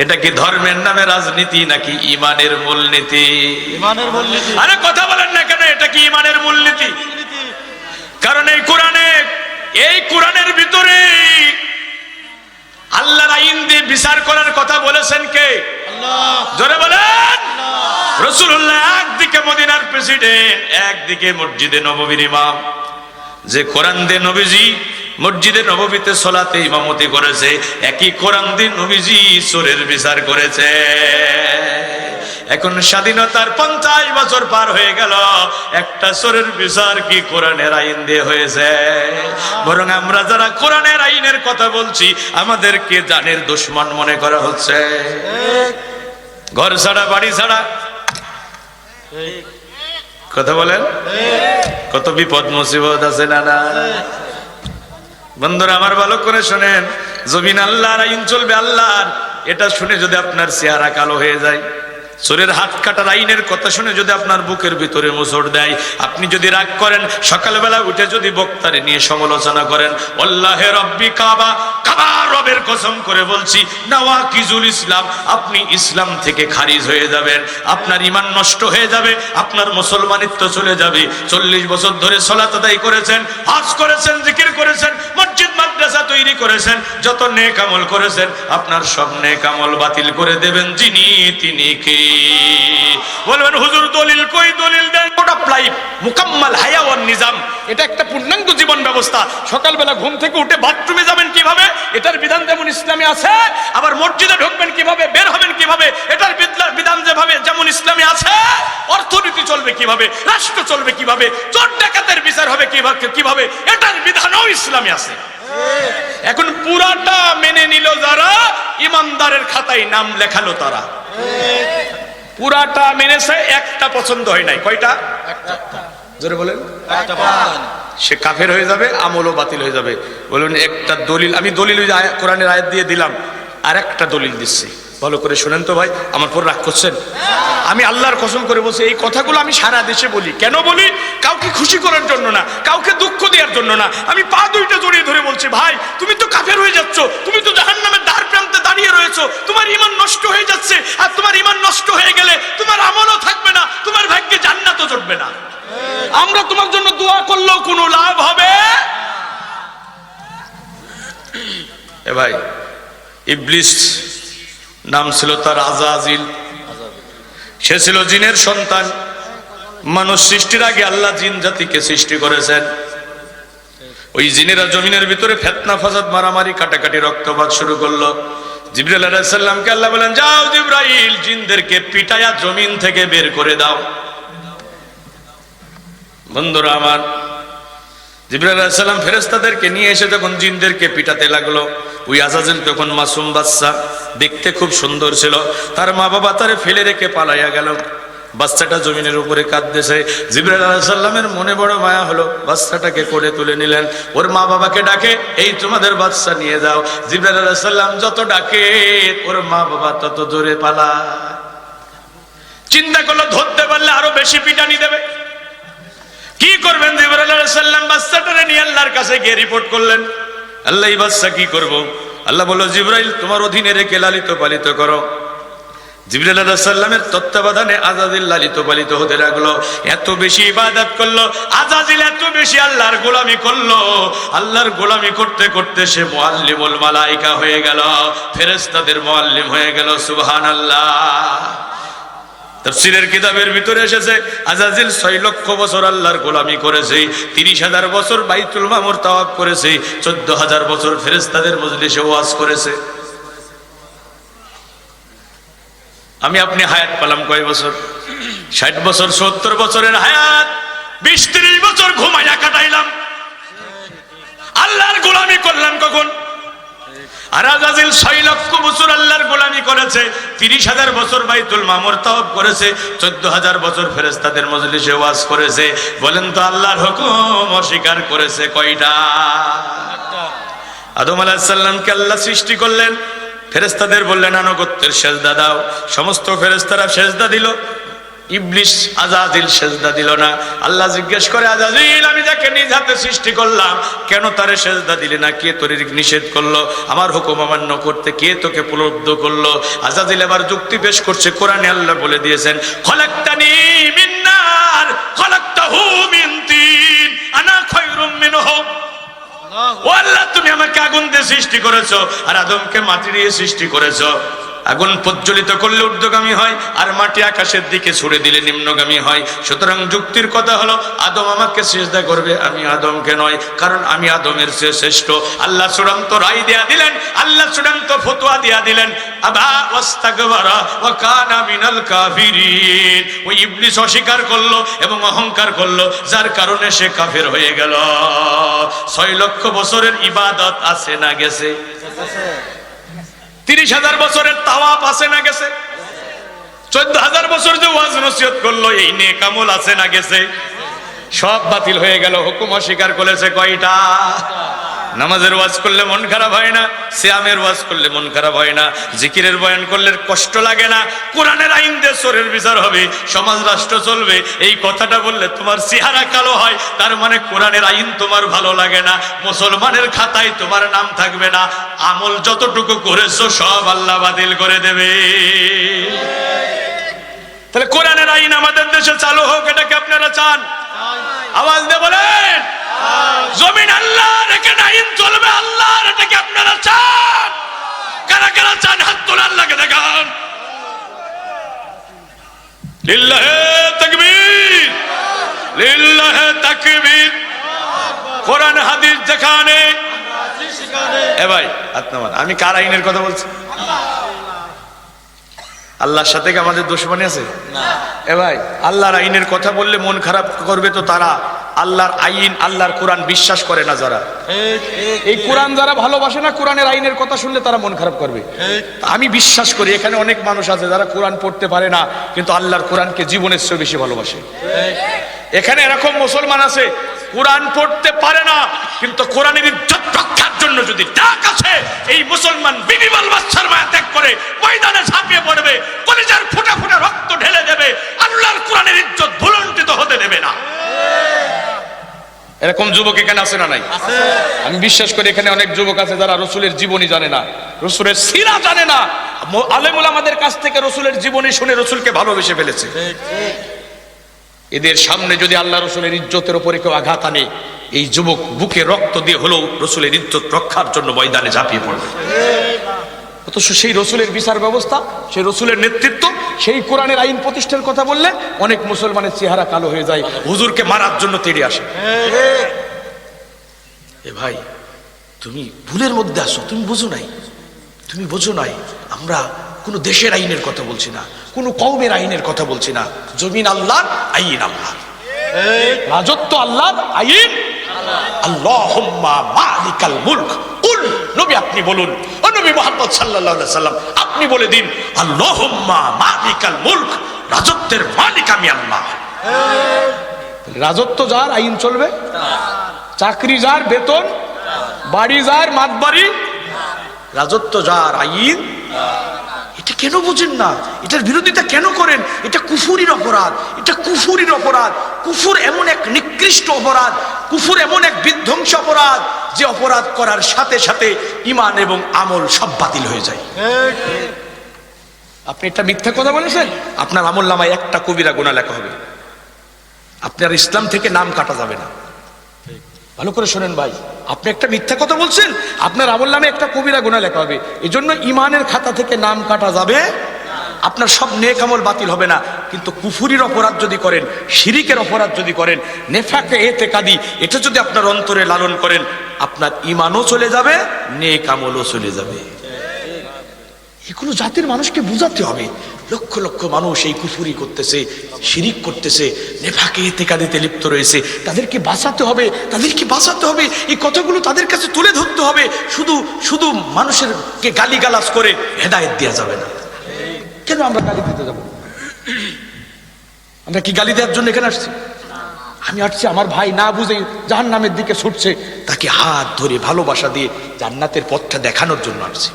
[SPEAKER 1] এটা কি ধর্মের নামে রাজনীতি নাকি ইমানের মূলনীতি?
[SPEAKER 2] ইমানের মূলনীতি।
[SPEAKER 1] আরে কথা বলেন না কেন? এটা কি ইমানের মূলনীতি? কারণ এই কোরআনের ভিতরে আল্লাহর আইন দিয়ে বিচার করার কথা বলেছেন কে? আল্লাহ। জোরে বলেন। রাসূলুল্লাহ একদিকে মদিনার প্রেসিডেন্ট, একদিকে মসজিদে নববীর ইমাম। যে কোরআন দিয়ে নবীজি মসজিদে নববীতে সালাতে ইমামতি করেছে, একই কোরআন দিয়ে নবীজি চোরের বিচার করেছে। এখন স্বাধীনতার 50 বছর পার হয়ে গেল, একটা চোরের বিচার কি কোরআনের আইন দিয়ে হয়েছে? বরং আমরা যারা কোরআনের আইনের কথা বলছি, আমাদেরকে জানের দুশমন মনে করা হচ্ছে। ঘর ছাড়া, বাড়ি ছাড়া, কথা বলেন, কত বিপদ মুসিবত আছে না না? বন্ধুরা আমার ভালো করে শোনেন, জমিন আল্লাহর, আইন চলবে আল্লাহর, এটা শুনে যদি আপনার চেহারা কালো হয়ে যায়, চোরের হাত কাটার আইনের কথা শুনে যদি আপনার বুকের ভিতরে মোচড় দেয়, আপনি যদি রাগ করেন, সকালবেলা উঠে যদি বক্তারে নিয়ে সমালোচনা করেন, আল্লাহে রব্বি কাবা, কাবার রবের কসম করে বলছি, নাওয়াকিজুল ইসলাম, আপনি ইসলাম থেকে খারিজ হয়ে যাবেন, আপনার ঈমান নষ্ট হয়ে যাবে, আপনার মুসলমানিত্ব চলে যাবে। 40 বছর ধরে সালাত আদায় করেছেন, হজ করেছেন, জিকির করেছেন, মসজিদ মাদ্রাসা তৈরি করেছেন, যত নেক আমল করেছেন, আপনার সব নেক আমল বাতিল করে দেবেন যিনি, তিনি কে? বলবেন হুজুর দলিল কই? দলিল দেন। লাইফ মুকাম্মাল হায়া ওয়ান নিজাম, এটা একটা পূর্ণাঙ্গ জীবন ব্যবস্থা। সকালবেলা ঘুম থেকে উঠে বাথরুমে যাবেন কিভাবে, এটার বিধান যেমন ইসলামে আছে। আবার মসজিদে ঢুকবেন কিভাবে, বের হবেন কিভাবে, এটার বিধান যেমন ইসলামে আছে। অর্থনীতি চলবে কিভাবে, রাষ্ট্র চলবে কিভাবে, চোর ডাকাতের বিচার হবে কিভাবে, এটার বিধানও ইসলামে আছে। এখন পুরাটা মেনে নিল যারা, ইমানদারের খাতায় নাম লেখালো তারা। পুরাটা মেনেছে, একটা পছন্দ হয় নাই। কয়টা? জোরে বলেন। সে কাফের হয়ে যাবে, আমলও বাতিল হয়ে যাবে। বলুন একটা দলিল, আমি দলিল কোরআনের আয়াত দিয়ে দিলাম, আর একটা দলিল দিচ্ছি, ভালো করে শুনেন তো ভাই, আমার পর রাগ করছেন? আমি আল্লাহর কসম করে বলছি, এই কথাগুলো আমি সারা দেশে বলি। কেন বলি? কাউকে খুশি করার জন্য না, কাউকে দুঃখ দেওয়ার জন্য না। আমি পা দুইটা জড়িয়ে ধরে বলছি, ভাই তুমি তো কাফের হয়ে যাচ্ছ, তুমি তো জাহান্নামের দ্বার প্রান্তে দাঁড়িয়ে রয়েছো, তোমার ঈমান নষ্ট হয়ে যাচ্ছে। আর তোমার ঈমান নষ্ট হয়ে গেলে তোমার আমলও থাকবে না, তোমার ভাগ্যে জান্নাতও জুটবে না। আমরা তোমার জন্য দোয়া করলেও কোনো লাভ হবে? এ ভাই, ইবলিস নাম ছিল তার আজাজিল, সে ছিল জিনের সন্তান। মানুষ সৃষ্টির আগে আল্লাহ জিন জাতিকে সৃষ্টি করেছেন। ওই জিনেরা জমিনের ভিতরে ফিতনা ফাসাদ, মারামারি, কাটাকাটি, রক্তপাত শুরু করলো। জিবরাইল আলাইহিস সালামকে আল্লাহ বলেন, যাও জিবরাইল, জিনদেরকে পিটায়া জমিন থেকে বের করে দাও। বন্ধুরা আমার, জিবরাইল আলাইহিস সালাম ফেরেশতাদেরকে নিয়ে এসে যখন জিনদেরকে পিটাতে লাগলো, ওই আজাজিল তখন মাসুম বাচ্চা, দেখতে খুব সুন্দর ছিল, তার মা বাবা তারে ফেলে রেখে পালাইয়া গেল। বাচ্চাটা জমিনের উপরে কাঁদতেছে। জিবরাইল আলাইহিস সালামের মনে বড় মায়া হলো, বাচ্চাটাকে কোলে তুলে নিলেন। ওর মা বাবাকে ডাকে, এই তোমাদের বাচ্চা নিয়ে যাও। জিবরাইল আলাইহিস সালাম যত ডাকে ওর মা বাবা তত জোরে পালায়। চিন্তা করলো ধরতে পারলে আরো বেশি পিটানি দেবে, কি করবেন? জিবরাইল আলাইহিস সালাম বাচ্চাটারে নিয়ে আল্লাহর কাছে গিয়ে রিপোর্ট করলেন, আল্লাহ এই বাচ্চা কি করব? আল্লাহ বলল, জিবরাইল তোমার অধীনে রেখে লালিত পালিত করো। জিবরাইল আলাইহিস সালামের তত্ত্বাবধানে আজাজিল লালিত পালিত হতে লাগলো। এত বেশি ইবাদত করলো আজাজিল, এত বেশি আল্লাহর গোলামি করলো। আল্লাহর গোলামি করতে করতে সে মুআল্লিমুল মালায়েকা হয়ে গেল, ফেরেশতাদের মুআল্লিম হয়ে গেল। সুবহানাল্লাহ। তাফসীরের কিতাবের ভিতরে এসেছে, আজাজিল 6 লক্ষ বছর আল্লাহর গোলামি করেছে, 30,000 বছর বাইতুল মামুর তাওয়াফ করেছে, 14,000 বছর ফেরেশতাদের মজলিসে ওয়াজ করেছে। আমি আপনি হায়াত পেলাম কয় বছর? 60 বছর, 70 বছরের হায়াত 20-30 বছর ঘুমাইয়া কাটাইলাম। আল্লাহর গোলামি করলাম কখন? আর আজাজিল 6 লক্ষ বছর আল্লাহর গোলামি করেছে, 30,000 বছর বাইতুল মামুর তাওয়াফ করেছে, 14,000 বছর ফেরেশতাদের মজলিসে ওয়াজ করেছে। বলেন তো আল্লাহর হুকুম অস্বীকার করেছে কয়টা? আদম আলাইহিস সালামকে আল্লাহ সৃষ্টি করলেন, ফেরেশতাদের বললেন আনুগত্যের সেজদা দাও। সমস্ত ফেরেশতারা সেজদা দিল, ইবলিস আজাজিল সেজদা দিল না। আল্লাহ জিজ্ঞেস করে, আজাজিল আমি যাকে নিজ হাতে সৃষ্টি করলাম কেন তারে সেজদা দিলে না? কে তোর নিষেধ করলো আমার হুকুম অমান্য করতে? কে তোকে প্রলুব্ধ করলো? আজাজিল এবার যুক্তি পেশ করছে, কোরআনে আল্লাহ বলে দিয়েছেন, খলাকতানি মিন নার খলাকতাহু মিন তিন আনা খায়রুম মিনহু। ও আল্লাহ, তুমি আমাকে আগুন দিয়ে সৃষ্টি করেছো আর আদমকে মাটি দিয়ে সৃষ্টি করেছো। আগুন প্রজ্বলিত করলে ঊর্ধ্বগামী হয় আর মাটি আকাশের দিকে ছুড়ে দিলে নিম্নগামী হয়। সুতরাং যুক্তির কথা হলো আদম আমাকে সিজদা করবে, আমি আদমকে নয়, কারণ আমি আদমের চেয়ে শ্রেষ্ঠ। আল্লাহ চূড়ান্ত রায় দেয়া দিলেন, আল্লাহ চূড়ান্ত ফতোয়া দেয়া দিলেন, আবা ওয়াস্তাকবারা ওয়া কানা মিনাল কাফিরিন। ওই ইবলিস অস্বীকার করলো এবং অহংকার করলো, যার কারণে সে কাফের হয়ে গেল। 6 লক্ষ বছরের ইবাদত আছে না গেছে? 30,000 বছরের তাওয়াফ আছে না গেছে? 14,000 বছর যে ওয়াজ নসিহত করলো, এই নেক আমল আছে না গেছে? সব বাতিল হয়ে গেল। হুকুম অস্বীকার করেছে কয়টা? নামাজের ওয়াজ করলে মন খারাপ হয় না, সিয়ামের ওয়াজ করলে মন খারাপ হয় না, জিকিরের বয়ান করলে কষ্ট লাগে না, কোরআনের আইন দিয়ে চোরের বিচার হবে, সমাজ রাষ্ট্র চলবে, এই কথাটা বললে তোমার চেহারা কালো হয়, তার মানে কোরআনের আইন তোমার ভালো লাগে না, মুসলমানের খাতায় তোমার নাম থাকবে না, আমল যতটুকু করেছো সব আল্লাহ বাতিল করে দেবে। তাহলে কোরআনের আইন আমাদের দেশে চালু হোক, এটাকে আপনারা চান? আওয়াজ দিয়ে বলেন। জমিন আল্লাহর, এখানে আইন চলবে আল্লাহর, এটাকে আপনারা চান? কারা কারা চান হাত তোলে, আল্লাহকে দেখান। লিল্লাহে তাকবীর, লিল্লাহে তাকবীর। কোরআন হাদিস যেখানে, এ ভাই আপনার, আমি কার আইনের কথা বলছি? আল্লাহর সাথে কি আমাদের দুশমনী আছে? এ ভাই, আল্লাহর আইনের কথা বললে মন খারাপ করবে তো তারা আল্লাহর আইন, আল্লাহর কোরআন বিশ্বাস করে না যারা। এই কোরআন যারা ভালোবাসে না, কোরআনের আইনের কথা শুনলে তারা মন খারাপ করবে। আমি বিশ্বাস করি এখানে অনেক মানুষ আছে যারা কোরআন পড়তে পারে না, কিন্তু আল্লাহর কোরআনকে জীবনের চেয়ে বেশি ভালোবাসে। এখানে এরকম মুসলমান আছে কোরআন পড়তে পারে না, কিন্তু কোরআনের ইজ্জত রক্ষার জন্য যদি ডাক আছে, এই মুসলমান বিবি বাল বাচ্চার মায়া ত্যাগ করে ময়দানে ঝাঁপিয়ে পড়বে, কলিজার ফোঁটা ফোঁটা রক্ত ঢেলে দেবে, আল্লাহর কোরআনের ইজ্জত ভুলণ্ঠিত হতে দেবে না। এরকম যুবক এখানে আছে না নাই? আমি বিশ্বাস করি এখানে অনেক যুবক আছে যারা রসুলের জীবনী জানে না, রসুলের সিরা জানে না, আলেমুল আমাদের কাছ থেকে রসুলের জীবনী শুনে রসুলকে ভালোবেসে ফেলেছে। এদের সামনে যদি আল্লাহ রসুলের ইজ্জতের উপরে কেউ আঘাত আনে, এই যুবক বুকে রক্ত দিয়ে হলেও রসুলের ইজ্জত রক্ষার জন্য ময়দানে ঝাঁপিয়ে পড়বে। অথচ সেই রসুলের বিচার ব্যবস্থা, সেই রসুলের নেতৃত্ব, সেই কোরআনের আইন প্রতিষ্ঠার কথা বললে অনেক মুসলমানের চেহারা কালো হয়ে যায়, হুজুরকে মারার জন্য তেড়ে আসে। এ ভাই, তুমি ভুলের মধ্যে আসো, তুমি বুঝো নাই, তুমি বোঝো নাই। আমরা কোনো দেশের আইনের কথা বলছি না, কোনো কওমের আইনের কথা বলছি না। জমিন আল্লাহর, আইন আল্লাহর, রাজত্ব আল্লাহর, আইন আল্লাহুম্মা মালিকাল মুলক, কুল, নবী আপনি বলুন, ও নবী মুহাম্মদ সাল্লাল্লাহু আলাইহি সাল্লাম আপনি বলে দিন, আল্লাহুম্মা মালিকাল মুলক, রাজত্বের মালিক আমি আল্লাহ। রাজত্ব যার, আইন চলবে, চাকরি যার, বেতন, বাড়ি যার, মাতবাড়ি, রাজত্ব যার, আইন। এটা কেন বুঝেন না? এটার বিরোধিতা কেন করেন? এটা কুফুরির অপরাধ, এটা কুফুরির অপরাধ। কুফুর এমন এক নিকৃষ্ট অপরাধ, কুফুর এমন এক বিধ্বংসী অপরাধ, যে অপরাধ করার সাথে সাথে ঈমান এবং আমল সব বাতিল হয়ে যায়। আপনি একটা মিথ্যা কথা বলেছেন, আপনার আমল নামায় একটা কবিরা গুনাহ লেখা হবে, আপনার ইসলাম থেকে নাম কাটা যাবে না। ভালো করে শোনেন ভাই, আপনি একটা মিথ্যা কথা বলছেন, আপনার আমল নামে একটা কবিরা গুনাহ লেখা হবে। এজন্য ঈমানের খাতা থেকে নাম কাটা যাবে, আপনার সব নেক আমল বাতিল হবে না। কিন্তু কুফুরির অপরাধ যদি করেন, শিরিকের অপরাধ যদি করেন, নেফাকে ইতিকাদি, এটা যদি আপনার অন্তরে লালন করেন, আপনার ঈমানও চলে যাবে, নেক আমলও চলে যাবে। এগুলো জাতির মানুষকে বুঝাতে হবে। লক্ষ লক্ষ মানুষ এই কুফুরি করতেছে, শিরিক করতেছে, নেফাকে ইতিকাদিতে লিপ্ত রয়েছে, তাদেরকে বাঁচাতে হবে, তাদেরকে বাঁচাতে হবে। এই কথাগুলো তাদের কাছে তুলে ধরতে হবে। শুধু শুধু মানুষেরকে গালিগালাজ করে হেদায়েত দেওয়া যাবে না। কেন আমরা গালি দিতে যাব? আমরা কি গালি দেওয়ার জন্য এখানে আসছি? আমি আসছি আমার ভাই না বুঝে জাহান্নামের দিকে ছুটছে, তাকে হাত ধরে ভালোবাসা দিয়ে জান্নাতের পথটা দেখানোর জন্য আসছি।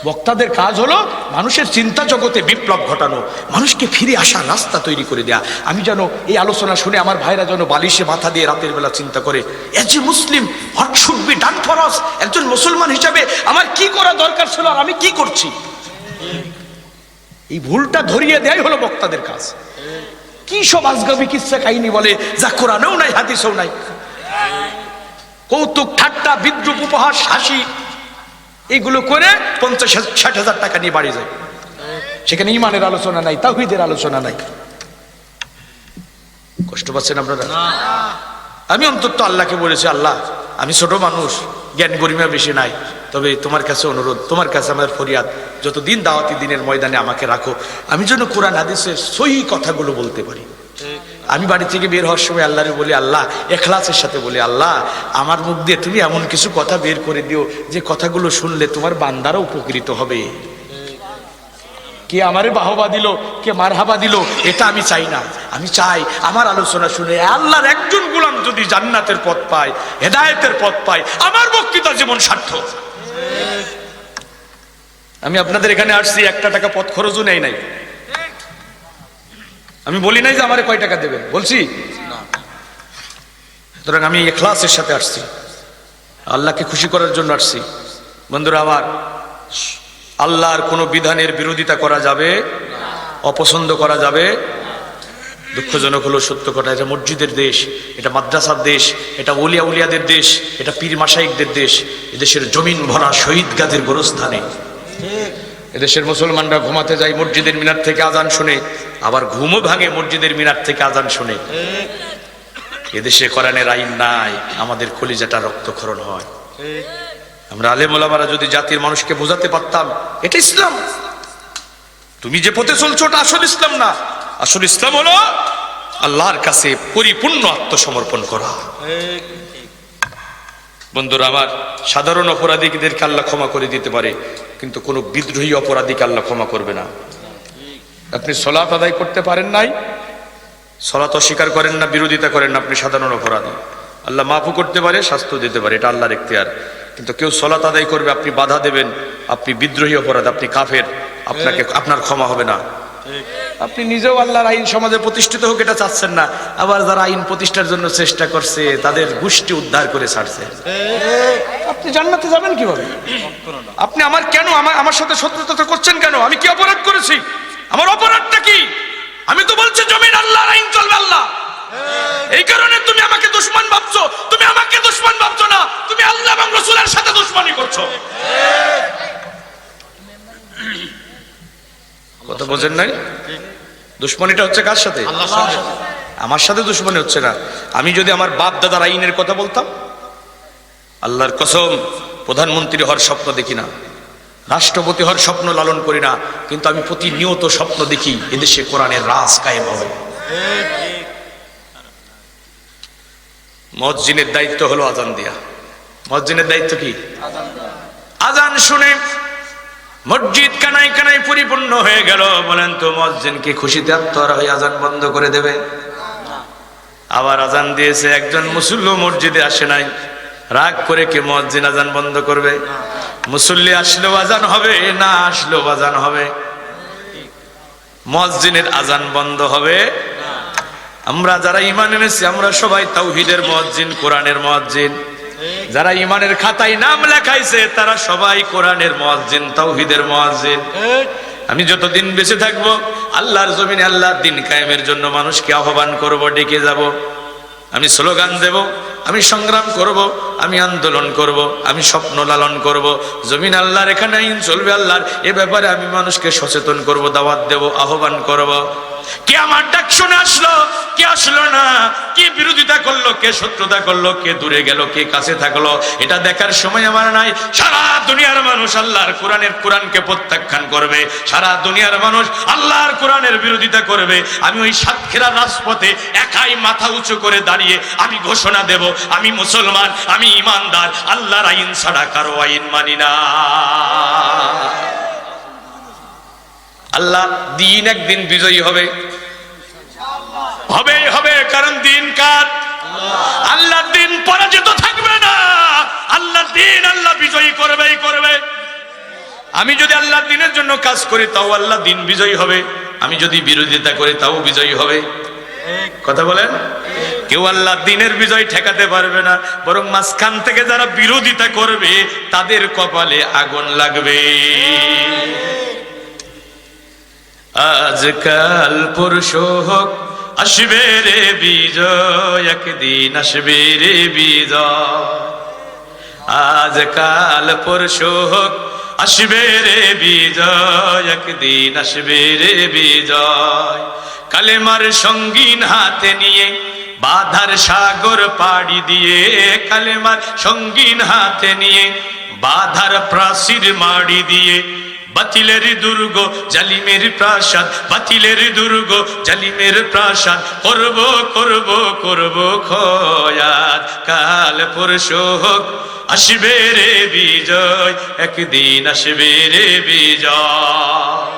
[SPEAKER 1] বক্তাদের কাজ হলো মানুষের চিন্তা জগতে বিপ্লব ঘটানো, মানুষকে ফিরে আসার রাস্তা তৈরি করে দেয়া। আমি যেন এই আলোচনা শুনে আমার ভাইরা যেন বালিশে মাথা দিয়ে রাতের বেলা চিন্তা করে, as a Muslim what should be done for us. একজন মুসলমান হিসাবে আমার কি করা দরকার ছিল আর আমি কি করছি, এই ভুলটা ধরিয়ে দেয়াই হলো বক্তাদের কাজ। কি সব আজগবি কিচ্ছা কাহিনী বলে, যা কোরআনেও নাই, হাদিসেও নাই। কৌতুক, ঠাট্টা, বিদ্রুপ, উপহাস, হাসি, এইগুলো করে 50-60 হাজার টাকা নিয়ে বাড়ি যায়। সেখানে ঈমানের আলোচনা নাই, তাওহীদের আলোচনা নাই। কষ্ট পাচ্ছেন আপনারা? আমি অন্তত আল্লাহকে বলেছি, আল্লাহ আমি ছোট মানুষ, জ্ঞান গরিমা বেশি নাই, তবে তোমার কাছে অনুরোধ, তোমার কাছে আমার ফরিয়াদ, যতদিন দাওয়াতি দিনের ময়দানে আমাকে রাখো, আমি যেন কোরআন হাদিসের সহি কথাগুলো বলতে পারি। আমি বাড়ি থেকে বের হওয়ার সময় আল্লাহরে বলি, আল্লাহ ইখলাসের সাথে বলি, আল্লাহ আমার মুখ দিয়ে তুমি এমন কিছু কথা বের করে দিও যে কথাগুলো শুনলে তোমার বান্দারা উপকৃত হবে। কে আমারে বাহবা দিল, কে মারহাবা দিল, এটা আমি চাই না। আমি চাই আমার আলোচনা শুনে আল্লাহর একজন গোলাম যদি জান্নাতের পথ পায়, হেদায়েতের পথ পায়, আমার বক্তৃতা যেমন সার্থক। আমি আপনাদের এখানে আসছি, 1 টাকা পথ খরচও নেই নাই। আমি বলি নাই যে আমারে কয় টাকা দেবেন, বলছি সুতরাং আমি ইখলাসের সাথে আসছি, আল্লাহকে খুশি করার জন্য আসছি। বন্ধুরা আমার, আল্লাহর কোনো বিধানের বিরোধিতা করা যাবে, অপছন্দ করা যাবে। দুঃখজনক হলো সত্য কথা, এটা মসজিদের দেশ, এটা মাদ্রাসার দেশ, এটা ওলিয়া উলিয়াদের দেশ, এটা পীর মাশাইখদের দেশ। এদেশের জমিন ভরা শহীদ গাজীর গোরস্থানে। এদেশের মুসলমানরা ঘুমাতে যায় মসজিদের মিনার থেকে আজান শুনে, আবার ঘুমও ভাঙে মসজিদের মিনার থেকে আজান শুনে। এদেশে কোরআনের আইন নাই, আমাদের কলিজাটা রক্তক্ষরণ হয়। আমরা আলেম ওলামারা যদি জাতির মানুষকে বোঝাতে পারতাম এটা ইসলাম, তুমি যে পথে চলছো ওটা আসল ইসলাম না, আসল ইসলাম হলো আল্লাহর কাছে পরিপূর্ণ আত্মসমর্পণ করা। বন্ধুরা আমার, সাধারণ অপরাধীদেরকে আল্লাহ ক্ষমা করে দিতে পারে, কিন্তু কোনো বিদ্রোহী অপরাধীকে আল্লাহ ক্ষমা করবে না। আপনি সালাত আদায় করতে পারেন নাই, সালাত অস্বীকার করেন না, বিরোধিতা করেন না, আপনি সাধারণ অপরাধী। আল্লাহ মাফও করতে পারে, শাস্তি দিতে পারে, এটা আল্লাহর ইখতিয়ার। কিন্তু কেউ সালাত আদায় করবে, আপনি বাধা দেবেন, আপনি বিদ্রোহী অপরাধ, আপনি কাফের, আপনার ক্ষমা হবে না। আপনি নিজেও আল্লাহর আইন সমাজে প্রতিষ্ঠিত হোক এটা চাচ্ছেন না, আবার যারা আইন প্রতিষ্ঠার জন্য চেষ্টা করছে তাদের গোষ্ঠী উদ্ধার করে ছাড়ছে। আপনি জান্নাতে যাবেন কিভাবে? আপনি আমার সাথে শত্রুতা করছেন কেন? আমি কি অপরাধ করেছি? আমার অপরাধটা কি? আমি তো বলছি জমিন আল্লাহর আইন চলবে, আল্লাহ। এই কারণে তুমি আমাকে দুশমন ভাবছো, তুমি আমাকে দুশমন ভাবছো না, তুমি আল্লাহ এবং রাসূলের সাথে দুশমনি করছো। কথা বোঝেন নাই? দুশমনিটা হচ্ছে কার সাথে? আমার সাথে দুশমনি হচ্ছে না। আমি যদি আমার বাপ দাদার আইনের কথা বলতাম, আল্লাহর কসম প্রধানমন্ত্রী হওয়ার স্বপ্ন দেখি না, রাষ্ট্রপতি হওয়ার স্বপ্ন লালন করি না, কিন্তু আমি প্রতিনিয়ত স্বপ্ন দেখি এদেশে কোরআনের রাজ কায়েম হবে। মুয়াজ্জিনের দায়িত্ব হলো আজান দেয়া। মুয়াজ্জিনের দায়িত্ব কি? আজান শুনে মসজিদ কানায় কানায় পরিপূর্ণ হয়ে গেল, বলেন তো মুয়াজ্জিন কি খুশিতে আত্মহারা হয়ে আজান বন্ধ করে দেবে? আবার আজান দিয়েছে, একজন মুসল্লি মসজিদে আসে নাই, রাগ করে কি মুয়াজ্জিন আজান বন্ধ করবে? মুসল্লি আসলেও আজান হবে, না আসলেও আজান হবে, মুয়াজ্জিনের আজান বন্ধ হবে। আমরা যারা ঈমান এনেছি আমরা সবাই তাওহীদের মুয়াজ্জিন, কোরআনের মুয়াজ্জিন। যারা ঈমানের খাতায় নাম লেখাইছে তারা সবাই কোরআনের মুয়াজ্জিন, তাওহীদের মুয়াজ্জিন। আমি যতদিন বেঁচে থাকবো আল্লাহর জমিনে আল্লাহর দ্বীন কায়েমের জন্য মানুষকে আহ্বান করব, ডেকে যাব, আমি স্লোগান দেব, আমি সংগ্রাম করব, আমি আন্দোলন করব, আমি স্বপ্ন লালন করব। জমিন আল্লাহর, এখানে আইন চলবে আল্লাহর, এ ব্যাপারে আমি মানুষকে সচেতন করব, দাওয়াত দেব, আহ্বান করব। কে আমার ডাক শুনে আসলো, কে আসলো না, কে বিরোধিতা করলো, কে শত্রুতা করলো, কে দূরে গেল, কে কাছে থাকলো, এটা দেখার সময় আমার নাই। সারা দুনিয়ার মানুষ আল্লাহর কোরআনকে প্রত্যাখ্যান করবে, সারা দুনিয়ার মানুষ আল্লাহর কোরআনের বিরোধিতা করবে। আমি ওই সাতক্ষীরার রাজপথে একাই মাথা উঁচু করে দাঁড়িয়ে আমি ঘোষণা দেব, আমি মুসলমান, আমি ঈমানদার, আল্লাহর আইন ছাড়া কারো আইন মানি না। আল্লাহ দিন একদিন বিজয়ী হবে, হবেই হবে, কারণ দিন কার? আল্লাহর দিন পরাজিত থাকবে না, আল্লাহর দিন আল্লাহ বিজয়ী করবেই করবে। আমি যদি আল্লাহর দিনের জন্য কাজ করি তাও আল্লাহ দিন বিজয়ী হবে, আমি যদি বিরোধিতা করি তাও বিজয়ী হবে। কথা বলেন? কেউ আল্লাহর দিনের বিজয় ঠেকাতে পারবে না, বরং মাঝখান থেকে যারা বিরোধিতা করবে তাদের কপালে আগুন লাগবে। আজকাল পরশু হোক আসবে রে বিজয়, একদিন আসবে রে বিজয়। আজকাল পরশু হোক আসবে রে বিজয়, একদিন আসবে রে বিজয়। কালেমার সঙ্গীন হাতে নিয়ে বাধার সাগর পাড়ি দিয়ে, কালেমার সঙ্গীন হাতে নিয়ে বাধার প্রাচীর মাড়ি দিয়ে, বাতিলের দুর্গ জালিমের প্রাসাদ, বাতিলের দুর্গ জালিমের প্রাসাদ করব করব করব ক্ষয়াত। কাল পরশু হোক আসবে রে বিজয়, একদিন আসবে রে বিজয়।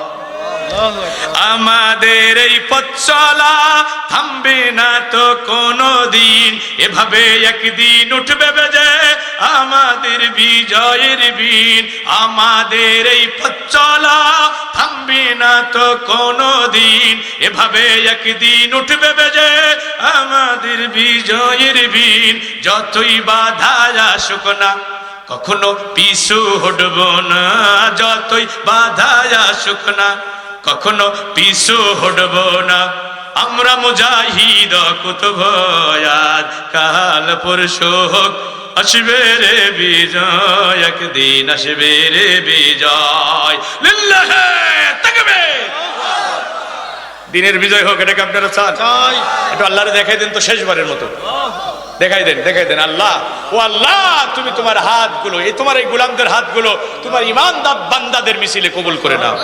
[SPEAKER 1] আমাদের এই পথ চলা থামবে না তো কোনো দিন, এভাবে একদিন উঠবে বেজে আমাদের বিজয়ের বিন। আমাদের এই পথ চলা থামবে না তো কোনো দিন, এভাবে একদিন উঠবে বেজে আমাদের বিজয়ের বিন। যতই বাধা আসুক না কখনো পিছু হটব না, যতই বাধা আসুক না কখনো পিছু হটব না। আমরা মুজাহিদ কুতুবয়াত, কাল পরশু হোক আসবে রে বিজয়, একদিন আসবে রে বিজয়। লিল্লাহে তাকবীর। দিনের বিজয় হোক, এটাকে আপনারা চান? একটু আল্লাহরে দেখাই দেন তো শেষবারের মতো, দেখাই দেন, দেখাই দেন। আল্লাহ, ও আল্লাহ, তুমি তোমার হাতগুলো, এই তোমার এই গোলামদের হাতগুলো তোমার ইমানদার বান্দাদের মিছিলে কবুল করে নাও।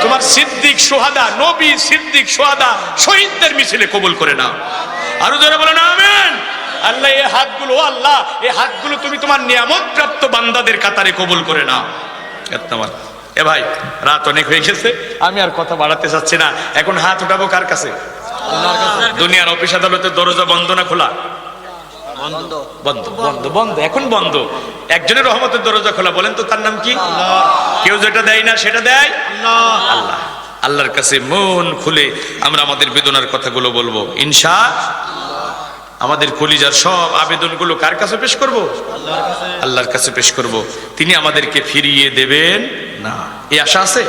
[SPEAKER 1] তোমার সিদ্দিক সুহাদা, নবী সিদ্দিক সুহাদা শহীদদের মিছিলে কবুল করে নাও। আরো জোরে বলেন আমিন। আল্লাহ, এই হাতগুলো, ও আল্লাহ, এই হাতগুলো তুমি তোমার নিয়ামত প্রাপ্ত বান্দাদের কাতারে কবুল করে নাও। এ ভাই, রাত অনেক হয়ে গেছে, আমি আর কথা বাড়াতে চাচ্ছি না। এখন হাত উঠাবো কার কাছে? দুনিয়ার অফিস আদালতের দরজা বন্ধ না খোলা? বন্ধ বন্ধ বন্ধ, এখন বন্ধ। একজনের রহমতের দরজা খোলা, বলেন তো তার নাম কি? কেউ যেটা দেয় না সেটা দেয় আল্লাহ। আল্লাহর কাছে মন খুলে আমরা আমাদের বেদনার কথাগুলো বলবো ইনশাআল্লাহ। আমাদের কলিজার সব আবেদনগুলো কার কাছে পেশ করব? আল্লাহর কাছে পেশ করব। তিনি আমাদেরকে ফিরিয়ে দেবেন না, এই আশা আছে।